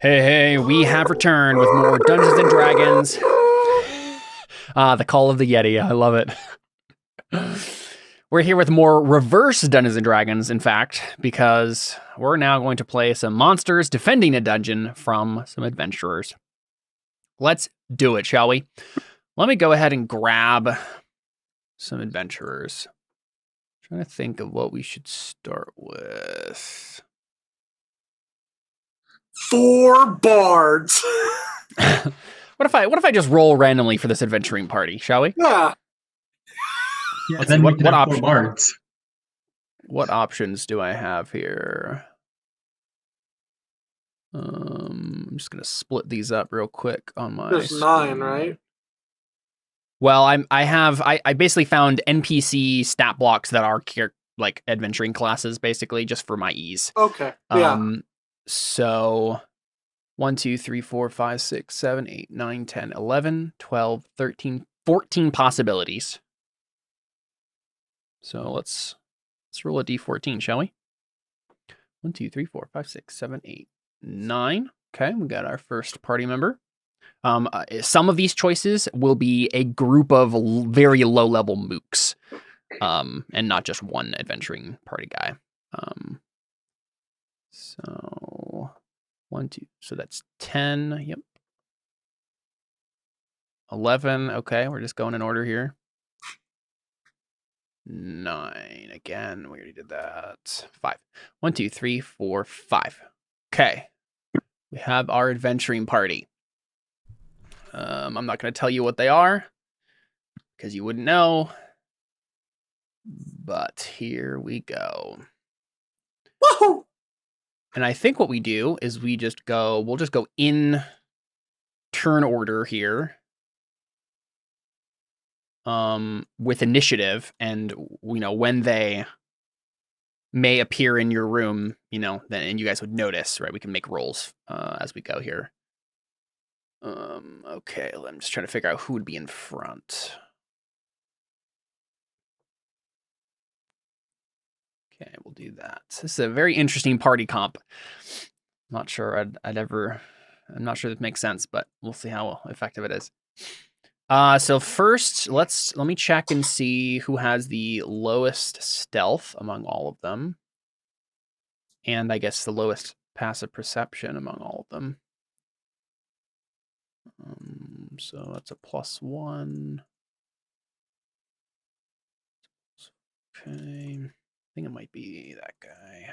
Hey, we have returned with more Dungeons and Dragons. The Call of the Yeti. I love it. We're here with more reverse Dungeons and Dragons, in fact, because we're now going to play some monsters defending a dungeon from some adventurers. Let's do it, shall we? Let me go ahead and grab some adventurers. I'm trying to think of what we should start with. 4 bards. What if I just roll randomly for this adventuring party, shall we? Yeah. Let's then see, we can have 4 bards. What options do I have here? I'm just gonna split these up real quick on my. There's 9, right? Well, I basically found NPC stat blocks that are like adventuring classes, basically, just for my ease. Okay. Yeah. So 1, 2, 3, 4, 5, 6, 7, 8, 9, 10, 11, 12, 13, 14 possibilities. So let's roll a d14, shall we? 1, 2, 3, 4, 5, 6, 7, 8, 9. Okay, we got our first party member. Some of these choices will be a group of very low-level mooks, and not just one adventuring party guy. So 1, 2. So that's 10. Yep. 11. Okay, we're just going in order here. 9 again. We already did that. 5. 1, 2, 3, 4, 5. Okay. We have our adventuring party. I'm not going to tell you what they are because you wouldn't know. But here we go. Woohoo! And I think what we do is we'll just go in turn order here. With initiative, and when they may appear in your room, and you guys would notice, right? We can make rolls as we go here. Okay, I'm just trying to figure out who would be in front. Okay, we'll do that. This is a very interesting party comp. I'm not sure I'm not sure this makes sense, but we'll see how effective it is. So first, let me check and see who has the lowest stealth among all of them. And I guess the lowest passive perception among all of them. So that's a +1. Okay. I think it might be that guy.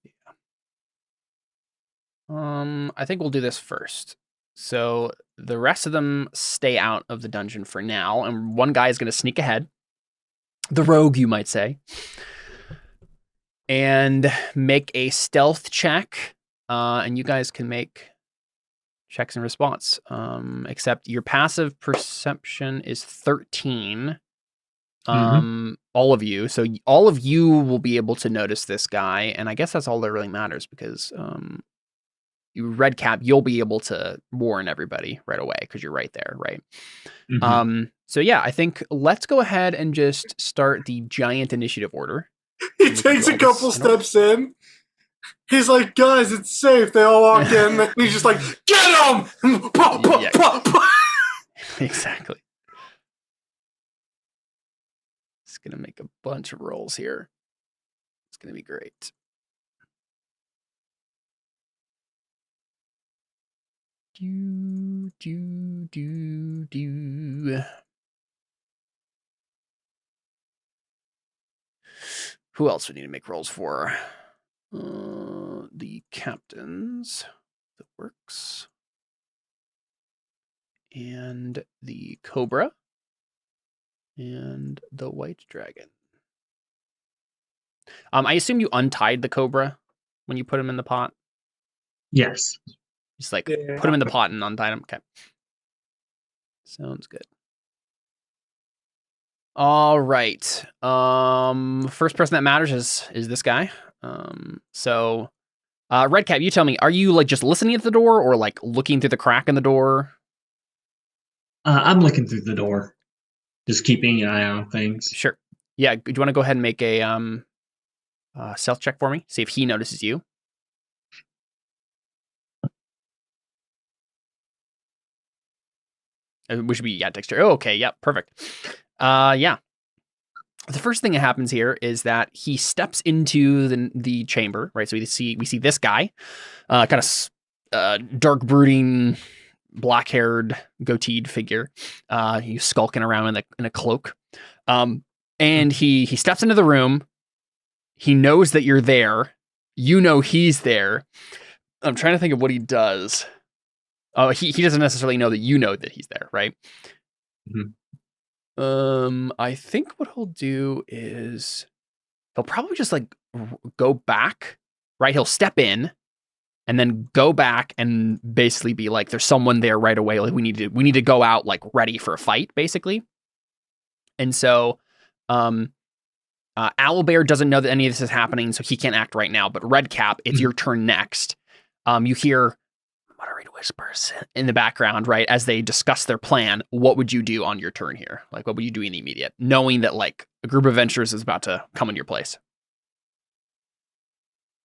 Yeah. I think we'll do this first. So the rest of them stay out of the dungeon for now, and one guy is going to sneak ahead. The rogue, you might say. And make a stealth check, and you guys can make checks in response. Except your passive perception is 13. All of you. So all of you will be able to notice this guy, and I guess that's all that really matters because you Redcap, you'll be able to warn everybody right away because you're right there, right? So yeah, I think let's go ahead and just start the giant initiative order. He takes a couple steps in. He's like, guys, it's safe. They all walk in. And he's just like, get him! Exactly. It's going to make a bunch of rolls here. It's going to be great. Who else we need to make rolls for? The captains. That works. And the cobra. And the white dragon. I assume you untied the cobra when you put him in the pot? Yes. Just put him in the pot and untie him. Okay. Sounds good. All right. First person that matters is this guy. So Redcap, you tell me, are you just listening at the door or looking through the crack in the door? I'm looking through the door. Just keeping an eye on things. Sure. Yeah, do you want to go ahead and make a stealth check for me? See if he notices you. Which would be, Dexter. Oh, okay, yeah, perfect. Yeah. The first thing that happens here is that he steps into the chamber, right? So we see this guy, kind of dark brooding, black-haired, goateed figure. He's skulking around in a cloak. And he steps into the room. He knows that you're there. You know he's there. I'm trying to think of what he does. Oh, he doesn't necessarily know that you know that he's there, right? Mm-hmm. I think what he'll do is he'll probably just like go back, right? He'll step in and then go back and basically be like, there's someone there right away. Like we need to go out like ready for a fight, basically. And so, Owlbear doesn't know that any of this is happening, so he can't act right now. But Redcap, it's your turn next. You hear muttered whispers in the background, right, as they discuss their plan. What would you do on your turn here? Like, what would you do in the immediate, knowing that like a group of adventurers is about to come in your place?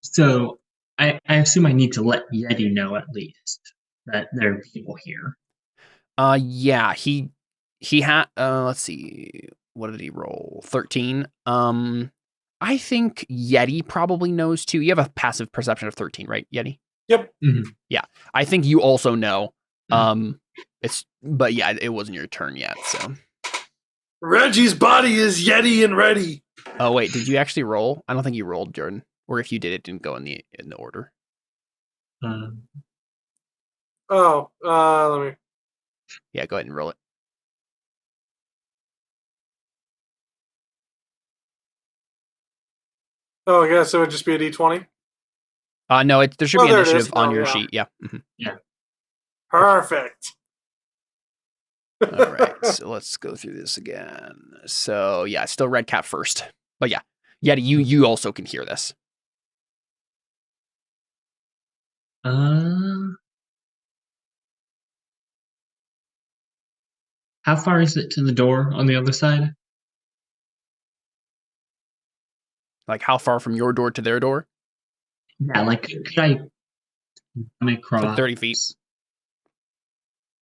So I assume I need to let Yeti know at least that there are people here. Yeah, he had. Let's see. What did he roll? 13. I think Yeti probably knows too. You have a passive perception of 13, right, Yeti? Yep. Mm-hmm. Yeah, I think you also know. But yeah, it wasn't your turn yet. So Reggie's body is Yeti and ready. Oh wait, did you actually roll? I don't think you rolled, Jordan. Or if you did, it didn't go in the order. Let me. Yeah, go ahead and roll it. Oh, I guess it would just be a D20. No, there should be initiative on your yeah. sheet. Yeah. Mm-hmm. Yeah. Perfect. All right, so let's go through this again. So yeah, still Redcap first, but yeah, Yeti, you also can hear this. How far is it to the door on the other side? Like how far from your door to their door? Yeah, like could I come across Like 30 feet.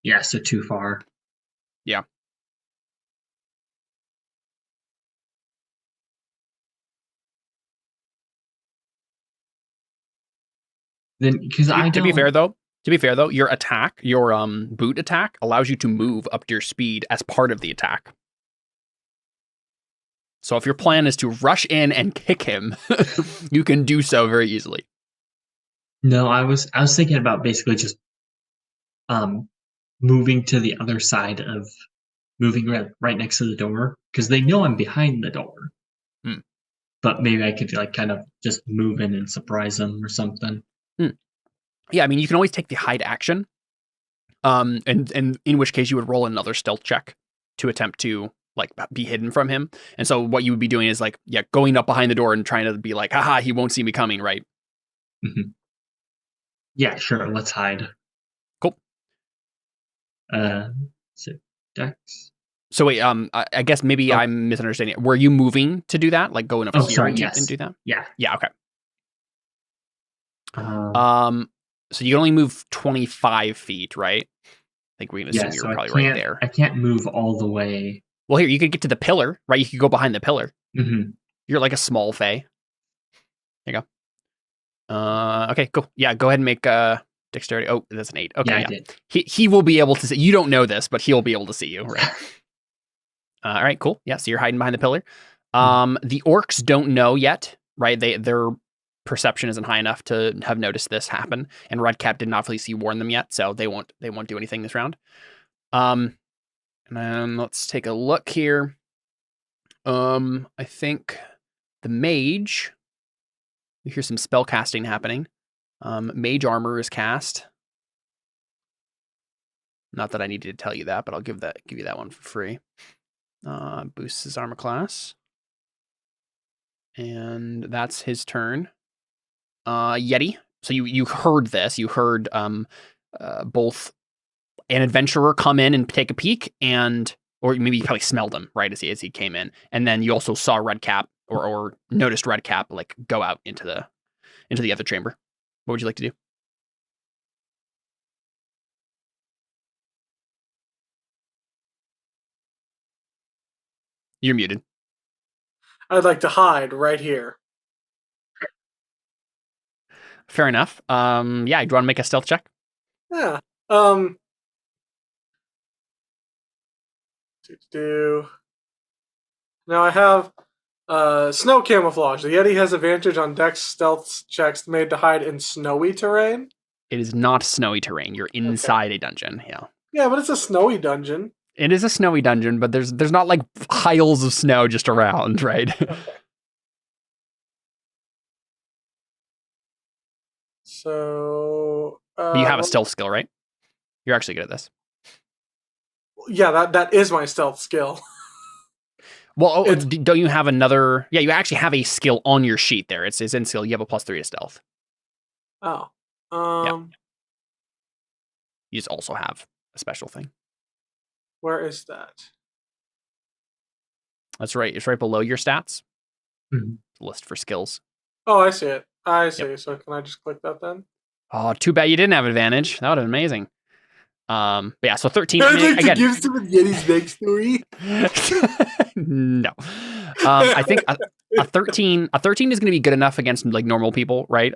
Yeah, so too far. Yeah. Then because to be fair though, your attack, your boot attack allows you to move up to your speed as part of the attack. So if your plan is to rush in and kick him, you can do so very easily. No, I was thinking about basically just moving to the other side of moving right next to the door because they know I'm behind the door. But maybe I could like kind of just move in and surprise them or something. Yeah, I mean you can always take the hide action. And in which case you would roll another stealth check to attempt to like be hidden from him. And so what you would be doing is like, yeah, going up behind the door and trying to be like, haha, he won't see me coming, right? Mm-hmm. Yeah, sure. Let's hide. Cool. So Dex. So wait, I guess maybe I'm misunderstanding. Were you moving to do that? Like going up here and do that? Yeah. Yeah, okay. So you can only move 25 feet, right? I think we can assume you're probably right there. I can't move all the way. Well, here, you could get to the pillar, right? You could go behind the pillar. Mm-hmm. You're like a small fae. There you go. Okay, cool. Yeah, go ahead and make dexterity. Oh, that's an 8. Okay, yeah. I did. He will be able to see. You don't know this, but he'll be able to see you, right? All right, cool. Yeah, so you're hiding behind the pillar. The orcs don't know yet, right? Their perception isn't high enough to have noticed this happen, and Redcap didn't obviously warn them yet, so they won't do anything this round. And then let's take a look here. I think the mage. We hear some spell casting happening. Mage armor is cast. Not that I needed to tell you that, but I'll give you that one for free. Boosts his armor class. And that's his turn. Yeti. So you heard this. You heard both an adventurer come in and take a peek, or maybe you probably smelled him right as he came in, and then you also saw Redcap or noticed Redcap like go out into the other chamber. What would you like to do? You're muted. I'd like to hide right here. Fair enough. Yeah, do you want to make a stealth check? Yeah. Now I have snow camouflage. The Yeti has advantage on Dex stealth checks made to hide in snowy terrain. It is not snowy terrain. You're inside a dungeon. Yeah. Yeah, but it's a snowy dungeon. It is a snowy dungeon, but there's not like piles of snow just around, right? Okay. So But you have a stealth skill, right? You're actually good at this. Yeah, that is my stealth skill. Well, don't you have another? Yeah, you actually have a skill on your sheet there. It's in skill. You have a +3 to stealth. Oh. Yeah. You just also have a special thing. Where is that? That's right. It's right below your stats. Mm-hmm. List for skills. Oh, I see it. I see. Yep. So can I just click that then? Oh, too bad you didn't have advantage. That would have been amazing. But yeah, so 13. I'd like again, to give some of Yeti's backstory. No. I think a 13 is going to be good enough against like normal people, right?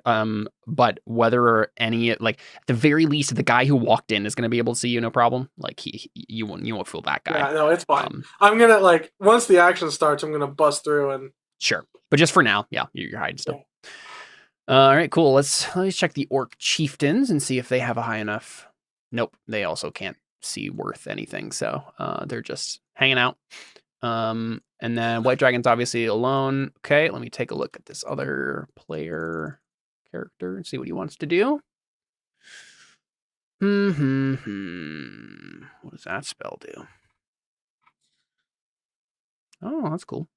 But whether any like at the very least the guy who walked in is going to be able to see you no problem. Like you won't fool that guy. Yeah, no, it's fine. I'm going to like once the action starts, I'm going to bust through and sure. But just for now, yeah, you're hiding still. Yeah. All right, cool. Let's check the orc chieftains and see if they have a high enough. Nope, they also can't see worth anything, so they're just hanging out. And then White Dragon's obviously alone. Okay, let me take a look at this other player character and see what he wants to do. What does that spell do? Oh, that's cool.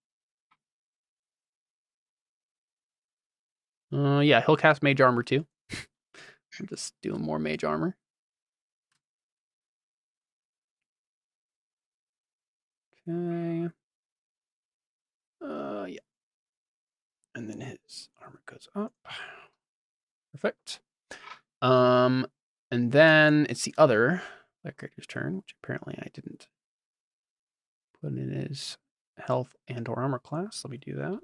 Yeah, he'll cast Mage Armor too. I'm just doing more Mage Armor. Okay. Yeah. And then his armor goes up. Perfect. And then it's the other character's turn, which apparently I didn't put in his health and or armor class. Let me do that.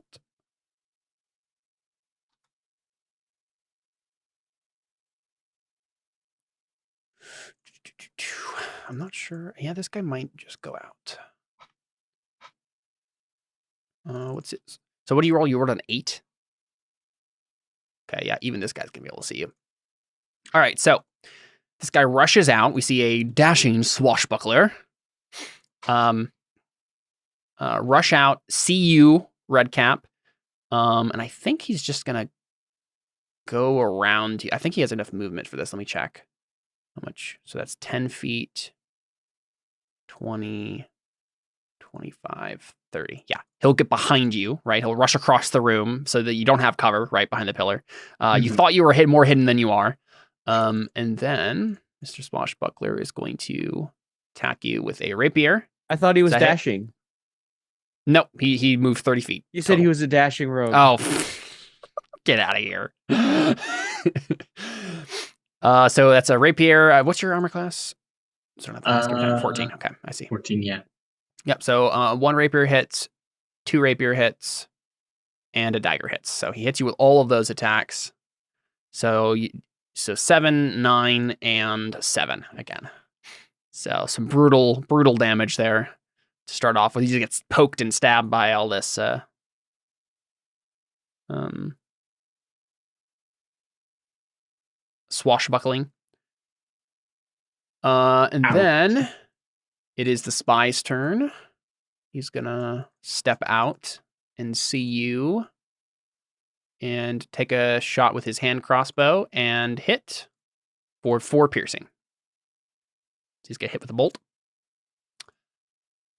I'm not sure. Yeah, this guy might just go out. What's it? So what do you roll? You rolled an 8? Okay, yeah, even this guy's gonna be able to see you. All right, so this guy rushes out. We see a dashing swashbuckler. Rush out, see you, Redcap. And I think he's just gonna go around you. I think he has enough movement for this. Let me check. How much? So that's 10 feet, 20, 25, 30. Yeah, he'll get behind you, right? He'll rush across the room so that you don't have cover right behind the pillar. You thought you were more hidden than you are. And then Mr. Swashbuckler is going to attack you with a rapier. I thought he was dashing. Nope, he moved 30 feet. You said he was a dashing rogue. Oh, get out of here. So that's a rapier. What's your armor class? 14. Okay, I see. 14, yeah. Yep, so 1 rapier hits, 2 rapier hits, and a dagger hits. So he hits you with all of those attacks. So 7, 9, and 7 again. So some brutal damage there to start off with. He just gets poked and stabbed by all this swashbuckling. And Ouch. then it is the spy's turn. He's gonna step out and see you and take a shot with his hand crossbow and hit for 4 piercing. So he's gonna hit with a bolt.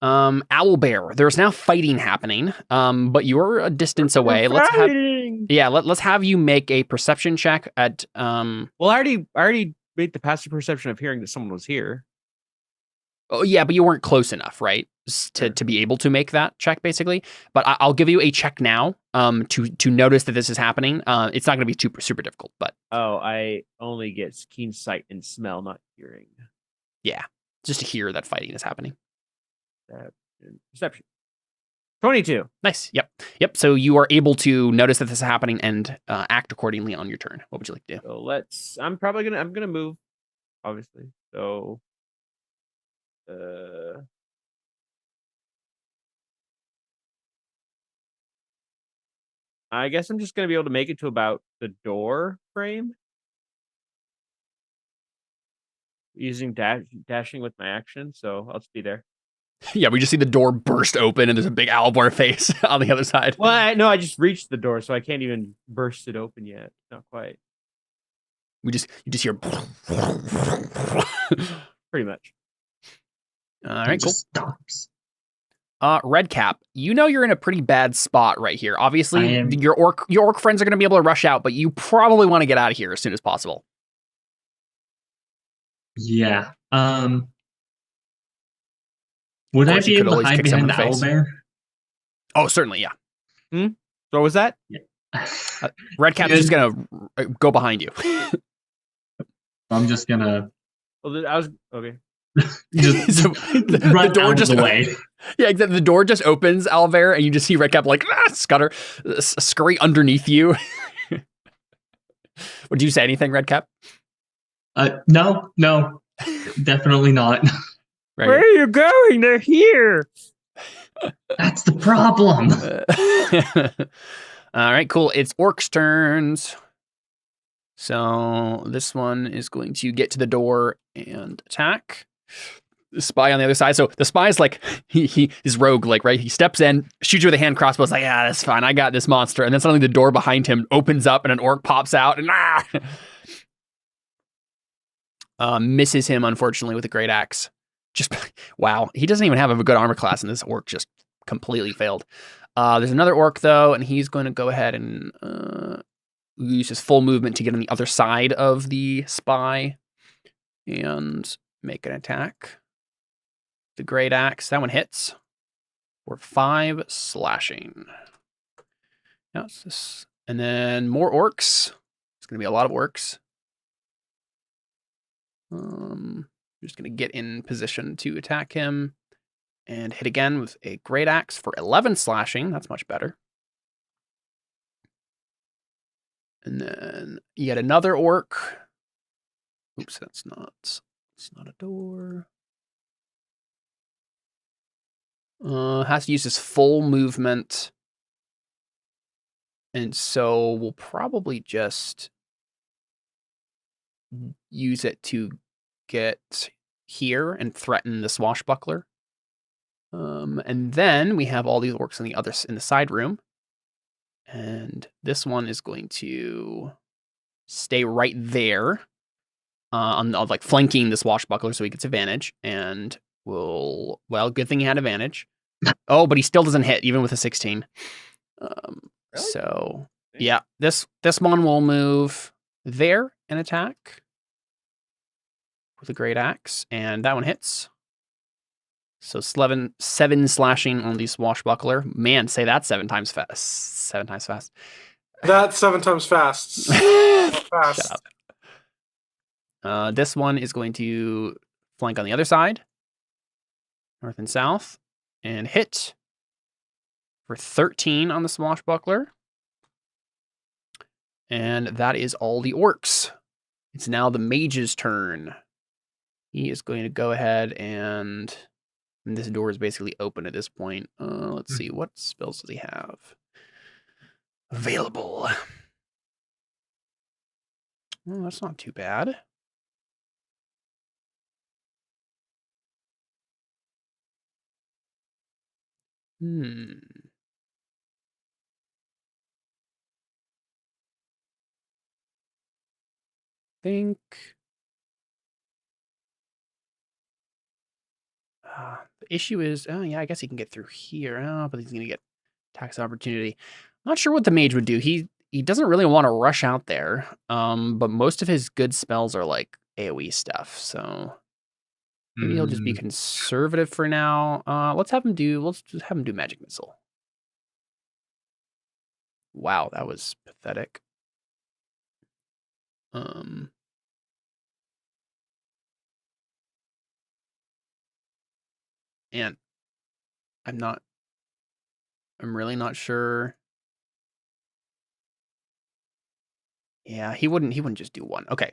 Owlbear, there's now fighting happening, but you're a distance away. Let's have you make a perception check at Well, I already made the passive perception of hearing that someone was here. Oh yeah, but you weren't close enough, right? To be able to make that check, basically. But I'll give you a check now, to notice that this is happening. It's not going to be super difficult, but I only get keen sight and smell, not hearing. Yeah, just to hear that fighting is happening. Perception. 22. Nice. Yep. So you are able to notice that this is happening and act accordingly on your turn. What would you like to do? So I'm gonna move, obviously. So I guess I'm just gonna be able to make it to about the door frame. Using dashing with my action, so I'll just be there. Yeah, we just see the door burst open and there's a big Owlbear face on the other side. Well, I just reached the door, so I can't even burst it open yet. Not quite. You just hear. Pretty much. All right, cool. Stops. Redcap, you know you're in a pretty bad spot right here. Obviously, am. your orc friends are going to be able to rush out, but you probably want to get out of here as soon as possible. Yeah. Would I course, you be could able to always hide kick someone behind in the the face. owlbear? Oh, certainly, yeah. So what was that? Redcap's just going to go behind you. I'm just gonna Well, I was okay. just So run the door out just of the way. Yeah, exactly. The door just opens, Owlbear, and you just see Redcap like scurry underneath you. Would you say anything, Redcap? No, definitely not. Right. Where are you going? They're here. That's the problem. All right, cool. It's orcs' turns. So this one is going to get to the door and attack. The spy on the other side. So the spy is like, he is rogue, like, right? He steps in, shoots you with a hand crossbow. It's like, yeah, that's fine. I got this monster. And then suddenly the door behind him opens up and an orc pops out and misses him, unfortunately, with a great axe. Just, wow. He doesn't even have a good armor class, and this orc just completely failed. There's another orc, though, and he's going to go ahead and use his full movement to get on the other side of the spy and make an attack. The great axe, that one hits for 5 slashing. Yeah, and then more orcs. It's going to be a lot of orcs. I'm just going to get in position to attack him and hit again with a great axe for 11 slashing. That's much better. And then yet another orc. Oops, that's not a door. Has to use his full movement. And so we'll probably just use it to get here and threaten the swashbuckler. And then we have all these orcs in the side room. And this one is going to stay right there on like flanking the swashbuckler so he gets advantage. And good thing he had advantage. Oh, but he still doesn't hit even with a 16. Really? So yeah, this one will move there and attack with a great axe, and that one hits. So 7 slashing on the swashbuckler. Man, say that 7 times fast. 7 times fast. That's 7 times fast. Fast. Shut up. This one is going to flank on the other side, north and south, and hit for 13 on the swashbuckler. And that is all the orcs. It's now the mage's turn. He is going to go ahead and this door is basically open at this point. Let's see, what spells does he have available? Well, that's not too bad. Think. The issue is, I guess he can get through here. But he's going to get tax opportunity. I'm not sure what the mage would do. He doesn't really want to rush out there. But most of his good spells are like AoE stuff. So maybe he'll just be conservative for now. Let's just have him do magic missile. Wow, that was pathetic. And I'm not I'm really not sure. Yeah, he wouldn't just do one. Okay.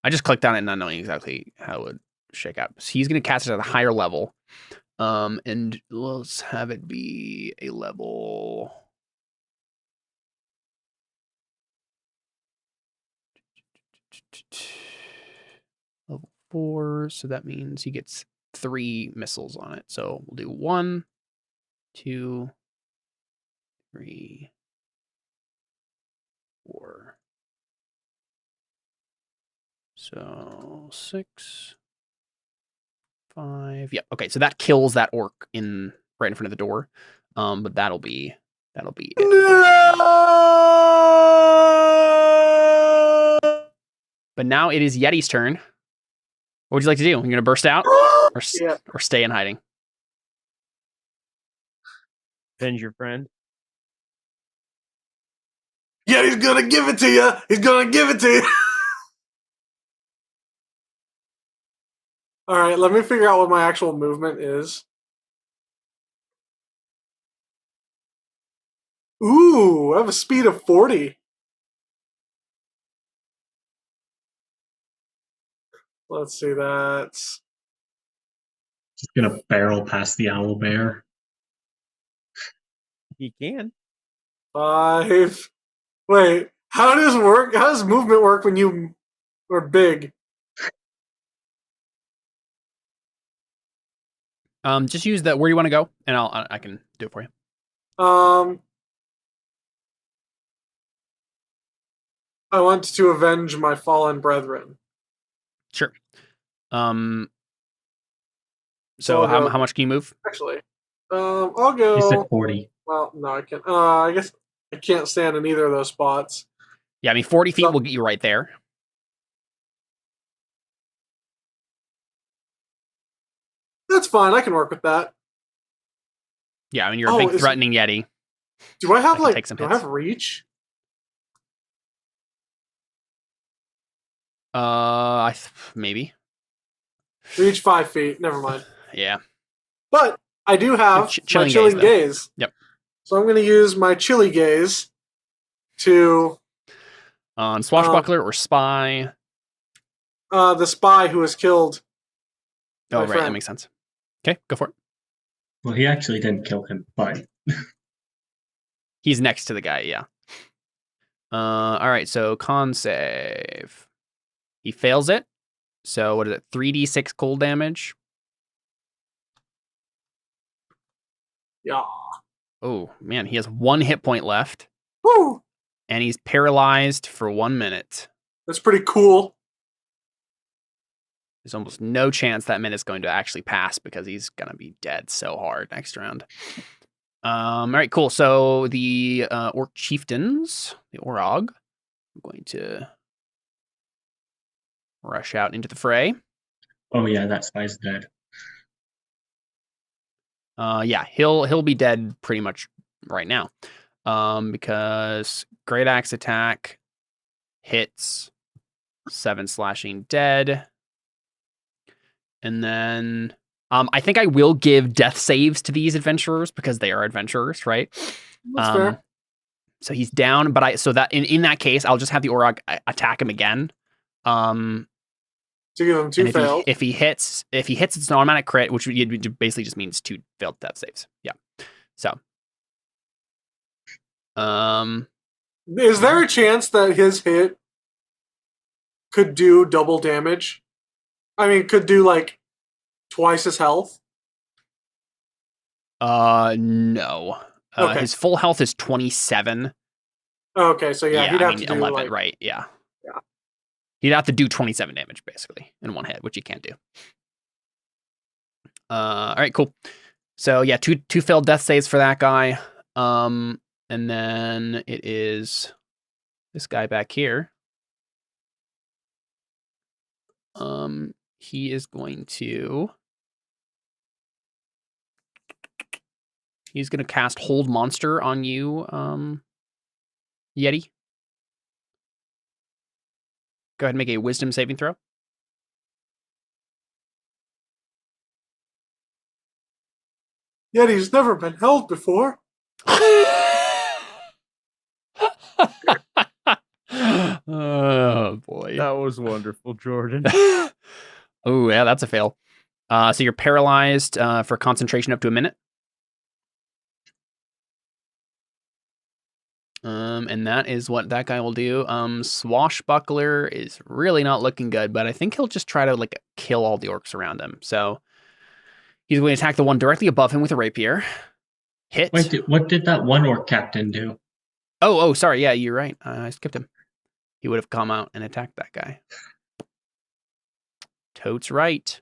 I just clicked on it not knowing exactly how it would shake out. So he's going to cast it at a higher level. And let's have it be a level. Level 4. So that means he gets 3 missiles on it. So we'll do 1, 2, 3, 4. So 6, 5. Yeah. Okay. So that kills that orc right in front of the door. But that'll be it. No! But now it is Yeti's turn. What would you like to do? You're gonna burst out or stay in hiding? Avenge your friend. Yeah, he's gonna give it to you. He's gonna give it to you. All right, let me figure out what my actual movement is. Ooh, I have a speed of 40. Let's see, that's... Just gonna barrel past the Owlbear. He can. 5. Wait, how does movement work when you are big? Just use where you want to go, and I can do it for you. I want to avenge my fallen brethren. Sure. So how much can you move? Actually, I'll go. You said 40. Well, no, I can't. I guess I can't stand in either of those spots. Yeah, I mean 40 feet will get you right there. That's fine. I can work with that. Yeah, I mean you're a big threatening Yeti. Do I have take some do I hits. have reach? Maybe. Reach 5 feet. Never mind. Yeah. But I do have my chilling gaze. Yep. So I'm going to use my chilly gaze to... On swashbuckler or spy? The spy who has killed Oh, my right. friend. That makes sense. Okay, go for it. Well, he actually didn't kill him, but... He's next to the guy, yeah. All right, so con save. He fails it. So what is it? 3d6 cold damage. Yeah. Oh, man, he has 1 hit point left. Woo! And he's paralyzed for 1 minute. That's pretty cool. There's almost no chance that minute's going to actually pass because he's going to be dead so hard next round. All right, cool. So the orc chieftains, the Orog, I'm going to rush out into the fray. Oh yeah, that spy's dead. Yeah, he'll be dead pretty much right now. Because great axe attack hits, 7 slashing dead. And then I think I will give death saves to these adventurers because they are adventurers, right? That's fair. So he's down, but so that in that case, I'll just have the Orog attack him again. To give him 2 fails. If he hits, it's an automatic crit, which basically just means 2 failed death saves. Yeah. So. Is there a chance that his hit could do double damage? I mean, could do like twice his health? No. Okay. His full health is 27. Okay, so yeah, he'd have to do 11, right? Yeah. Yeah. He'd have to do 27 damage basically in 1 hit, which he can't do. All right, cool. So yeah, two failed death saves for that guy. And then it is this guy back here. He is going to... He's going to cast Hold Monster on you, Yeti. Go ahead and make a Wisdom saving throw. Yeti's never been held before. Oh boy. That was wonderful, Jordan. Oh yeah, that's a fail. So you're paralyzed for concentration up to a minute. And that is what that guy will do. Swashbuckler is really not looking good, but I think he'll just try to like kill all the orcs around him. So he's going to attack the one directly above him with a rapier. Hit. Wait, what did that one orc captain do? Oh, sorry. Yeah, you're right. I skipped him. He would have come out and attacked that guy. Totes right.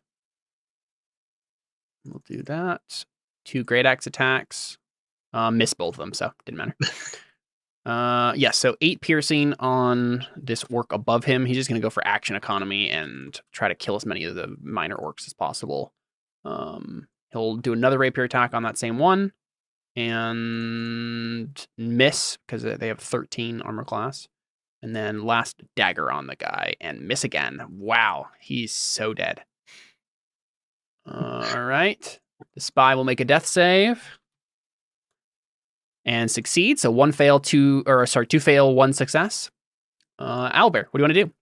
We'll do that. 2 great axe attacks. Miss both of them, so didn't matter. Yeah, so 8 piercing on this orc above him. He's just going to go for action economy and try to kill as many of the minor orcs as possible. He'll do another rapier attack on that same one and miss because they have 13 armor class. And then last dagger on the guy and miss again. Wow, he's so dead. All right. The spy will make a death save and succeed. So 2 fail, 1 success. Owlbear, what do you want to do?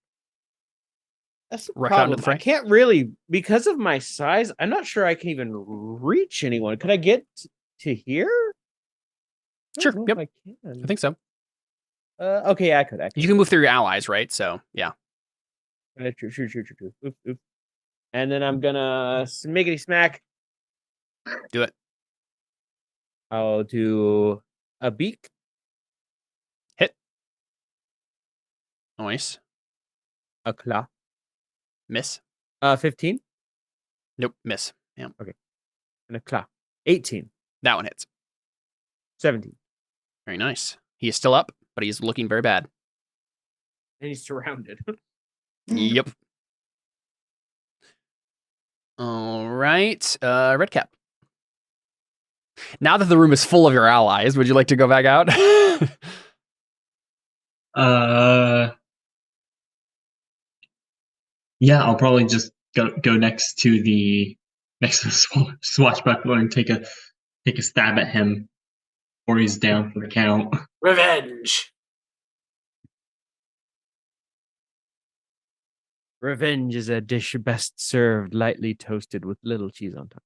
That's the Rush out into problem. the fray? I can't really, because of my size, I'm not sure I can even reach anyone. Could I get to here? I Sure. don't know Yep. if I can. I think so. Okay, yeah, I could. You can move through your allies, right? So yeah. True. Oof. And then I'm gonna smiggity smack. Do it. I'll do a beak. Hit. Nice. A claw. Miss. 15. Nope. Miss. Yeah. And a claw. 18. That one hits. 17. Very nice. He is still up, but he's looking very bad. And he's surrounded. Yep. All right. Redcap. Now that the room is full of your allies, would you like to go back out? Yeah, I'll probably just go next to the swashbuckler and take a stab at him, or he's down for the count. Revenge. Revenge is a dish best served lightly toasted with little cheese on top.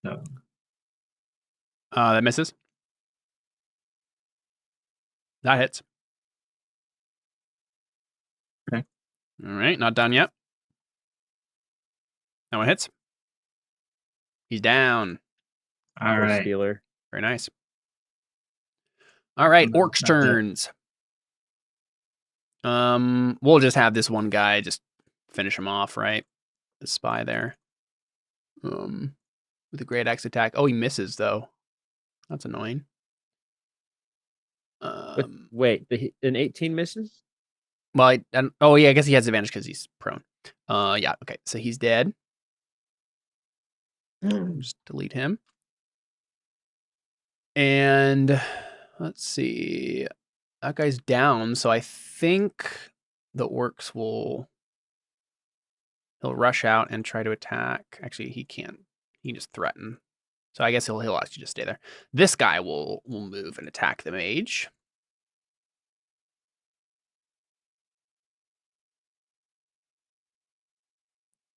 So, That misses. That hits. Okay. All right, not done yet. That one hits. He's down. all Poor right. Stealer. Very nice. All right, Well, orcs' that's it. turns. We'll just have this one guy just finish him off, right? The spy there. With a great axe attack. Oh, he misses though. That's annoying. Wait, an 18 misses? Well, I guess he has advantage because he's prone. Yeah, okay. So he's dead. Just delete him. And let's see. That guy's down, so I think the orcs he'll rush out and try to attack. Actually, he can't. He can just threaten. So I guess he'll actually just stay there. This guy will move and attack the mage.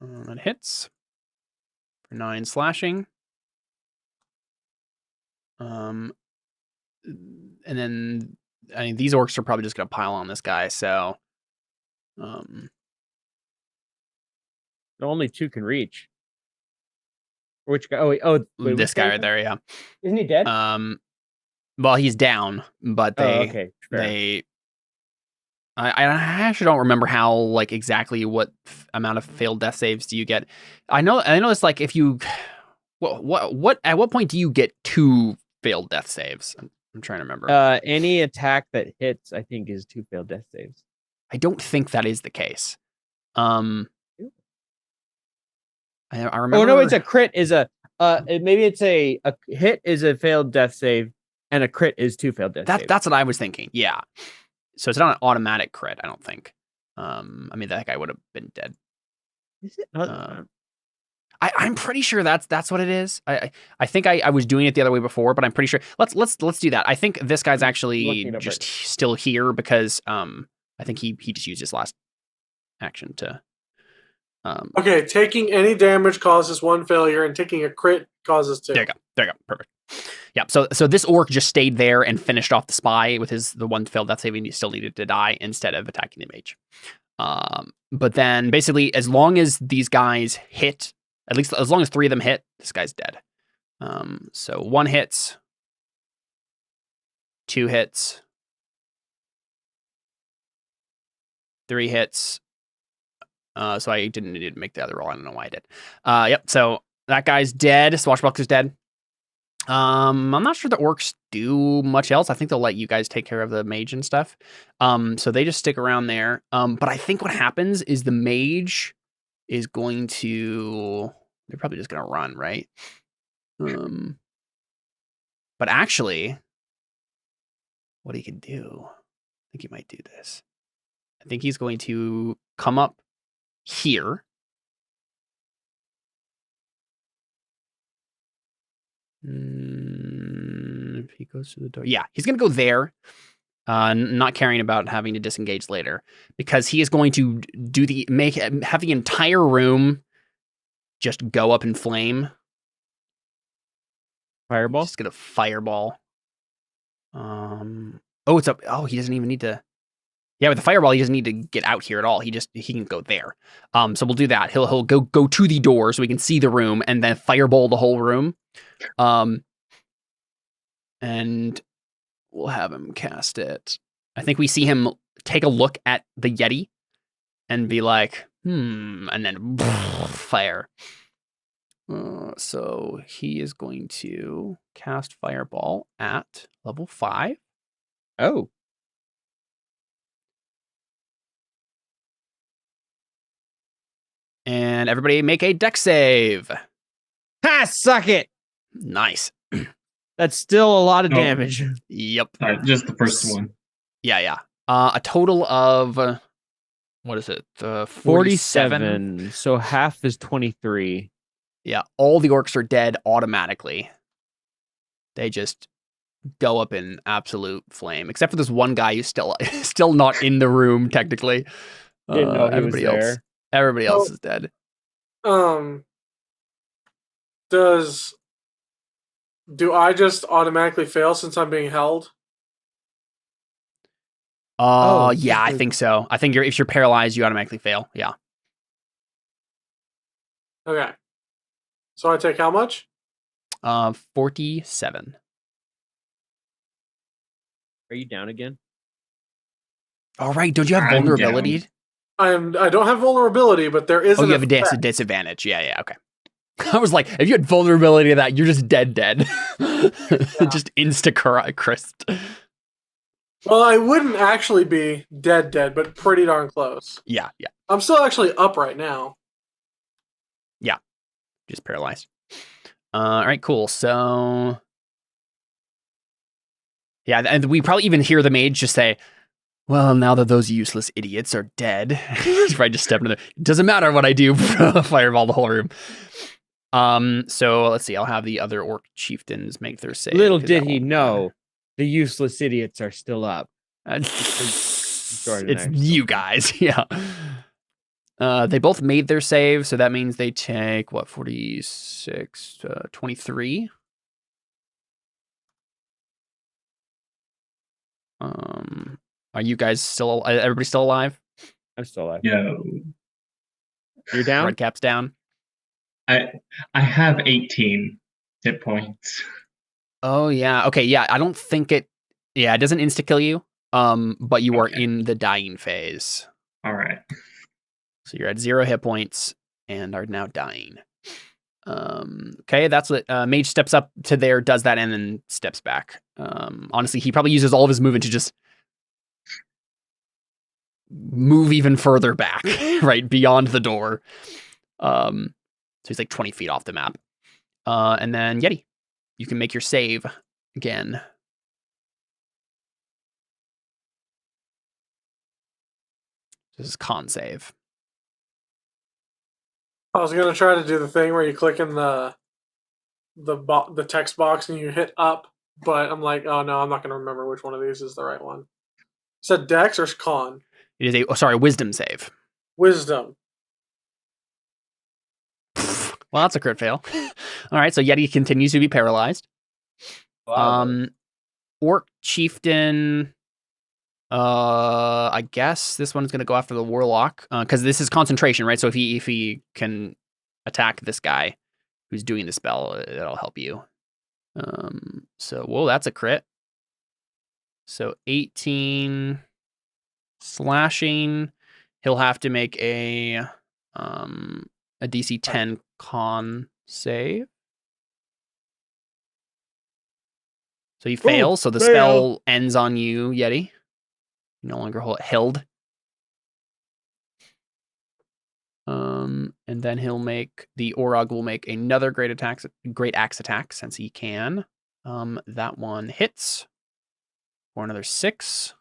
That hits for 9 slashing. And then I mean these orcs are probably just gonna pile on this guy, so Only 2 can reach. Which guy? Wait, this which guy guy? right there, yeah. Isn't he dead? Well, he's down, but okay. Fair. I actually don't remember how like exactly what amount of failed death saves do you get. I know it's like if you what at what point do you get 2 failed death saves? I'm trying to remember. Any attack that hits, I think, is 2 failed death saves. I don't think that is the case. I remember. Oh no, it's a crit. Maybe it's a hit is a failed death save, and a crit is 2 failed death saves. That's what I was thinking. Yeah. So it's not an automatic crit, I don't think. I mean that guy would have been dead. Is it? I'm pretty sure that's what it is. I think I was doing it the other way before, but I'm pretty sure. Let's do that. I think this guy's actually looking it up just right still here because I think he just used his last action to Okay, taking any damage causes 1 failure, and taking a crit causes 2. There you go. Perfect. Yeah. So this orc just stayed there and finished off the spy with the 1 failed death save. He still needed to die instead of attacking the mage. But then basically, as long as these guys hit, at least as long as 3 of them hit, this guy's dead. So 1 hits, 2 hits, 3 hits. So I didn't need to make the other roll. I don't know why I did. Yep. So that guy's dead. Swashbuckler's dead. I'm not sure the orcs do much else. I think they'll let you guys take care of the mage and stuff. So they just stick around there. But I think what happens is the mage is going to. They're probably just gonna run, right? But actually, what he can do, I think he might do this. I think he's going to come up here. If he goes to the door, yeah, he's gonna go there. Not caring about having to disengage later, because he is going to have the entire room just go up in flame. Fireball? He's just gonna fireball. Oh, it's up. Oh, he doesn't even need to. Yeah, with the fireball, he doesn't need to get out here at all. He can go there. So we'll do that. He'll go to the door so we can see the room, and then fireball the whole room. And we'll have him cast it. I think we see him take a look at the Yeti and be like, and then fire. So he is going to cast Fireball at level 5. Oh. And everybody make a dex save. Ha! Suck it! Nice. That's still a lot of No. damage. Yep. Just the first one. Yeah. A total of, what is it? 47. So half is 23. Yeah, all the orcs are dead automatically. They just go up in absolute flame, except for this one guy who's still not in the room technically. Didn't know he everybody was else, there. everybody else is dead. Do I just automatically fail since I'm being held? Yeah, I think so. I think if you're paralyzed, you automatically fail. Yeah. Okay. So I take how much? 47. Are you down again? All right. Don't you have I'm vulnerability? down. I don't have vulnerability, but there is. Oh, you have a disadvantage. Yeah. Okay. I was like, if you had vulnerability to that, you're just dead. Just crisp. Well, I wouldn't actually be dead, but pretty darn close. Yeah. I'm still actually up right now. Yeah. Just paralyzed. All right, cool. So, yeah, and we probably even hear the mage just say, well, now that those useless idiots are dead, he's probably just stepping in there. It doesn't matter what I do, fireball the whole room. So let's see. I'll have the other orc chieftains make their save. Little did he know, the useless idiots are still up. It's you guys, yeah. They both made their save, so that means they take, 46, 23? Are you guys still, everybody still alive? I'm still alive. Yeah. You're down? Redcap's down? I have 18 hit points. Oh, yeah. Okay, yeah, I don't think it doesn't insta-kill you, but you are in the dying phase. All right. So you're at 0 hit points and are now dying. Okay, that's what mage steps up to there, does that, and then steps back. Honestly, he probably uses all of his movement to just move even further back, right beyond the door. So he's like 20 feet off the map. And then Yeti, you can make your save again. This is con save. I was gonna try to do the thing where you click in the text box and you hit up, but I'm like, oh no, I'm not gonna remember which one of these is the right one. Said Dex or Con? It is a wisdom save. Wisdom. Well, that's a crit fail. All right, so Yeti continues to be paralyzed. Wow. Orc Chieftain. I guess this one's gonna go after the Warlock because this is concentration, right? So if he can attack this guy who's doing the spell, it'll help you. So whoa, that's a crit. So 18 slashing. He'll have to make a DC 10 con save. So he fails, so the spell ends on you, Yeti. You no longer held. And then the Orog will make another great axe attack since he can. That one hits for another 6.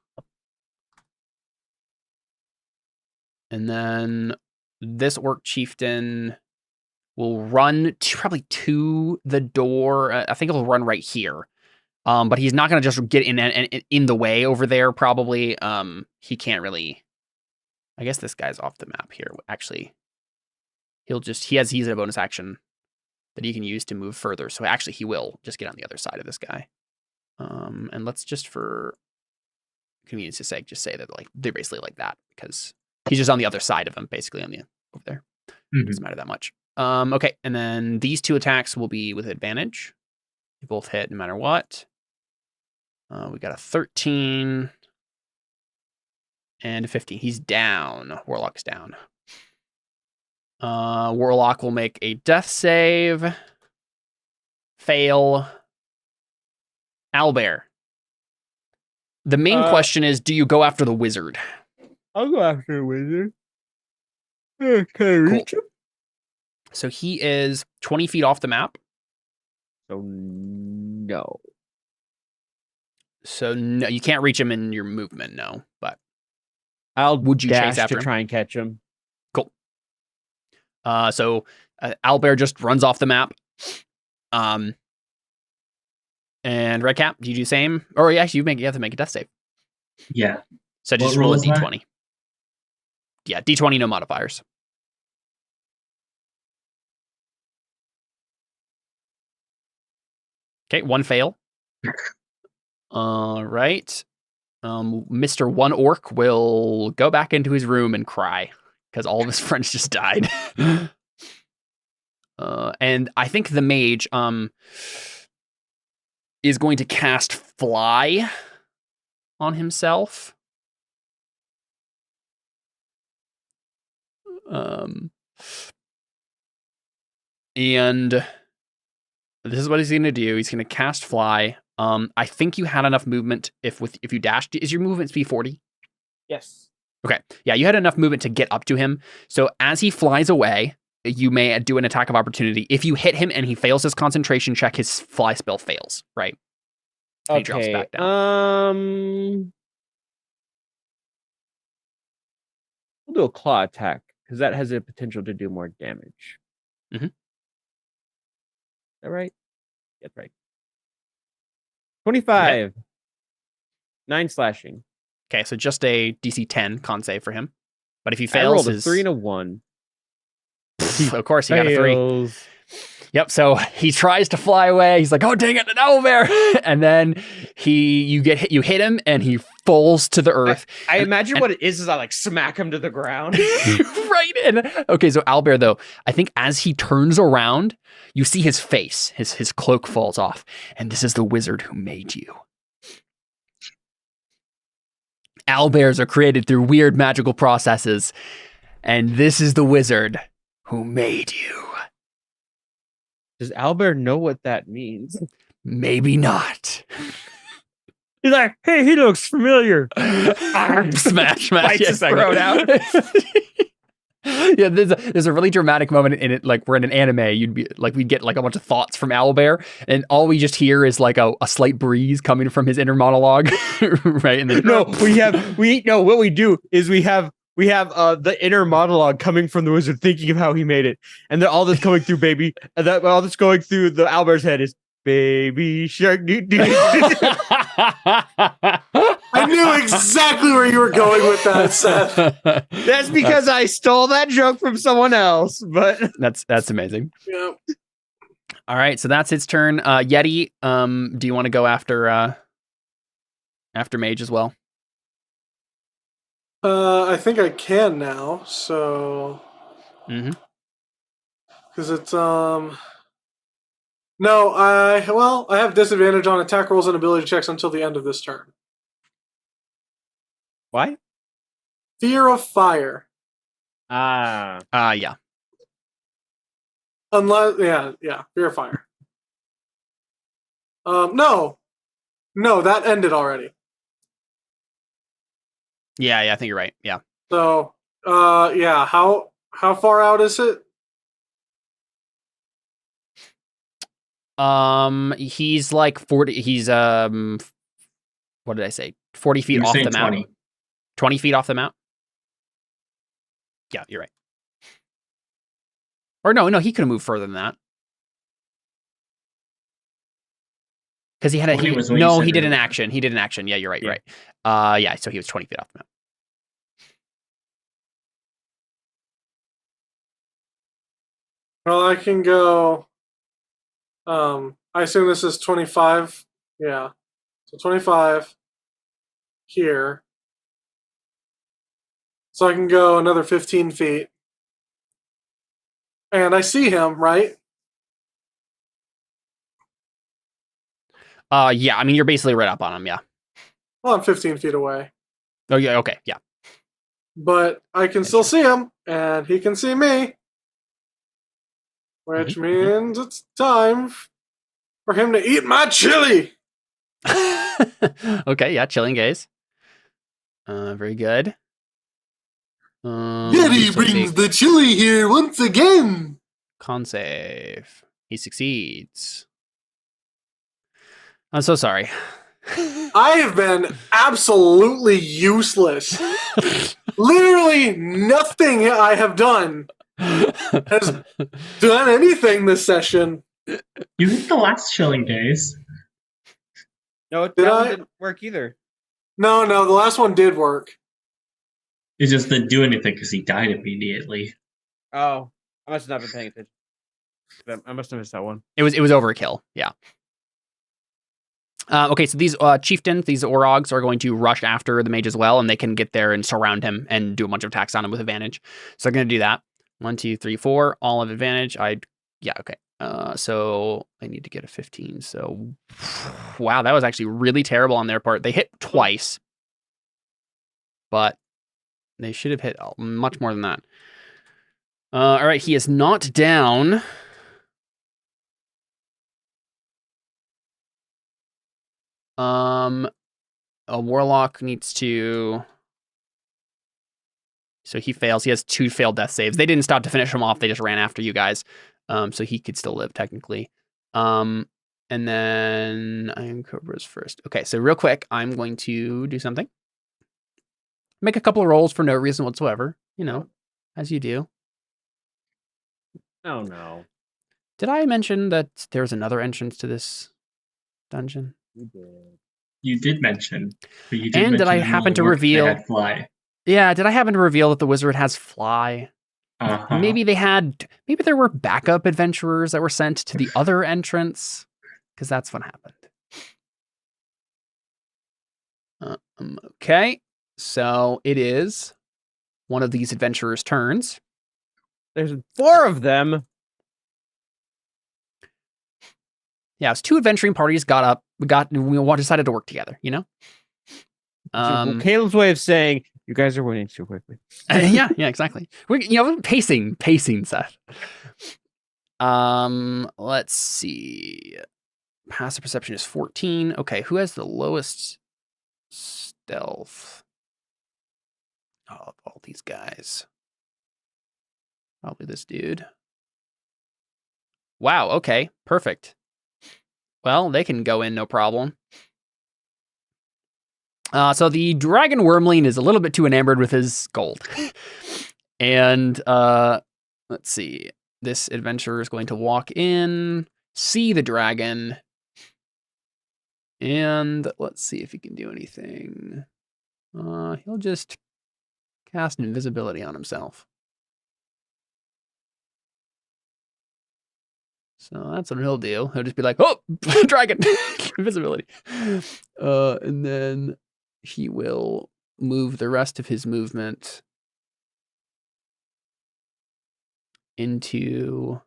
And then this Orc Chieftain will run probably to the door. I think he'll run right here. But he's not going to just get in the way over there, probably. He can't really... I guess this guy's off the map here. Actually, he's a bonus action that he can use to move further. So actually, he will just get on the other side of this guy. And let's just, for convenience's sake, just say that they're basically like that, because he's just on the other side of him, basically over there. Doesn't matter that much. Okay, and then these 2 attacks will be with advantage. They both hit no matter what. We got a 13 and a 15. He's down. Warlock's down. Warlock will make a death save. Fail. Owlbear. The main question is, do you go after the wizard? I'll go after the wizard. Can I reach him? So he is 20 feet off the map. So no. So no, you can't reach him in your movement, no. But would you chase dash after to him? try and catch him? Cool. So Owlbear just runs off the map. And Redcap, do you do the same? Or actually, you have to make a death save. Yeah. So just roll a d20. Yeah, d20, no modifiers. Okay, 1 fail. All right. Mr. One Orc will go back into his room and cry because all of his friends just died. And I think the mage is going to cast Fly on himself. And this is what he's going to do. He's going to cast Fly. I think you had enough movement if you dashed. Is your movement speed 40? Yes. Okay. Yeah, you had enough movement to get up to him. So as he flies away, you may do an attack of opportunity. If you hit him and he fails his concentration check, his fly spell fails, right? And he drops back down. We'll do a claw attack because that has the potential to do more damage. Mm-hmm. Is that right? That's right. 25. Yeah. 9 slashing. Okay, so just a DC 10 con save for him. But if he fails, I rolled a 3 and a 1. Of course, he got a 3. Yep. So he tries to fly away. He's like, "Oh dang it, an owlbear!" And then you hit him, and he falls to the earth. I imagine what it is I like smack him to the ground. Right. And okay, so owlbear though, I think as he turns around, you see his face. His cloak falls off, and this is the wizard who made you. Owlbears are created through weird magical processes, and this is the wizard who made you. Does Owlbear know what that means? Maybe not. He's like, "Hey, he looks familiar." Smash. Bites his throat out. Yeah, there's a really dramatic moment in it, like we're in an anime, we'd get like a bunch of thoughts from Owlbear, and all we just hear is like a slight breeze coming from his inner monologue. Right? And then what we do is we have we have the inner monologue coming from the wizard, thinking of how he made it, and then all this coming through, baby, and that all this going through the Owlbear's head is baby shark. I knew exactly where you were going with that, Seth. That's because I stole that joke from someone else. But that's amazing. Yeah. All right, so that's its turn. Yeti, do you want to go after Mage as well? I think I can now. So. Mm-hmm. Because it's No, I have disadvantage on attack rolls and ability checks until the end of this turn. why? Fear of fire. Yeah. Unless, yeah, fear of fire. No, that ended already. Yeah, I think you're right. Yeah. So, yeah, how far out is it? He's like 40. He's what did I say? 40 feet You were off saying the map. 20. 20 feet off the map. Yeah, you're right. Or no, he could have moved further than that. Because he had He was when you said he did an earlier. action. He did an action. Yeah, you're right. Yeah. You're right. Yeah, so he was 20 feet off the map. Well, I can go. I assume this is 25. Yeah, so 25 here. So I can go another 15 feet. And I see him, right? Yeah, I mean you're basically right up on him, yeah. Well, I'm 15 feet away. Oh yeah, okay, yeah. But I can still see him, and he can see me. Which means it's time for him to eat my chili. Okay, yeah, chilling gaze. Very good. Yeti brings the chili here once again. Con save. He succeeds. I'm so sorry. I have been absolutely useless. Literally nothing I have done has done anything this session. You hit the last chilling days. No, Did that one I? didn't work either. No, the last one did work. It just didn't do anything because he died immediately. Oh, I must have not been paying attention. I must have missed that one. It was overkill, yeah. Okay, so these chieftains, these Orogs, are going to rush after the mage as well, and they can get there and surround him and do a bunch of attacks on him with advantage. So they're going to do that. 1, 2, 3, 4, all of advantage. Yeah, okay. So I need to get a 15. So, wow, that was actually really terrible on their part. They hit twice, but they should have hit much more than that. All right, he is not down. A warlock needs to. So he fails. He has 2 failed death saves. They didn't stop to finish him off. They just ran after you guys. So he could still live technically. And then Iron Cobra's first. Okay, so real quick, I'm going to do something. Make a couple of rolls for no reason whatsoever. You know, as you do. Oh no. Did I mention that there's another entrance to this dungeon? You did. You did mention. But you did And did mention I you happen only to worked if they reveal- had fly. Yeah, did I happen to reveal that the wizard has fly? Uh-huh. Maybe there were backup adventurers that were sent to the other entrance, because that's what happened. Okay, so it is one of these adventurers' turns. There's 4 of them. Yeah, it's 2 adventuring parties we decided to work together, you know? Caleb's way of saying you guys are winning too quickly. yeah, exactly. We're pacing, Seth. Let's see. Passive perception is 14. Okay, who has the lowest stealth? Oh, all these guys. Probably this dude. Wow, okay, perfect. Well, they can go in no problem. So the dragon wormling is a little bit too enamored with his gold. And let's see. This adventurer is going to walk in, see the dragon, and let's see if he can do anything. He'll just cast invisibility on himself. So that's what he'll do. He'll just be like, oh, dragon, invisibility. And then he will move the rest of his movement into...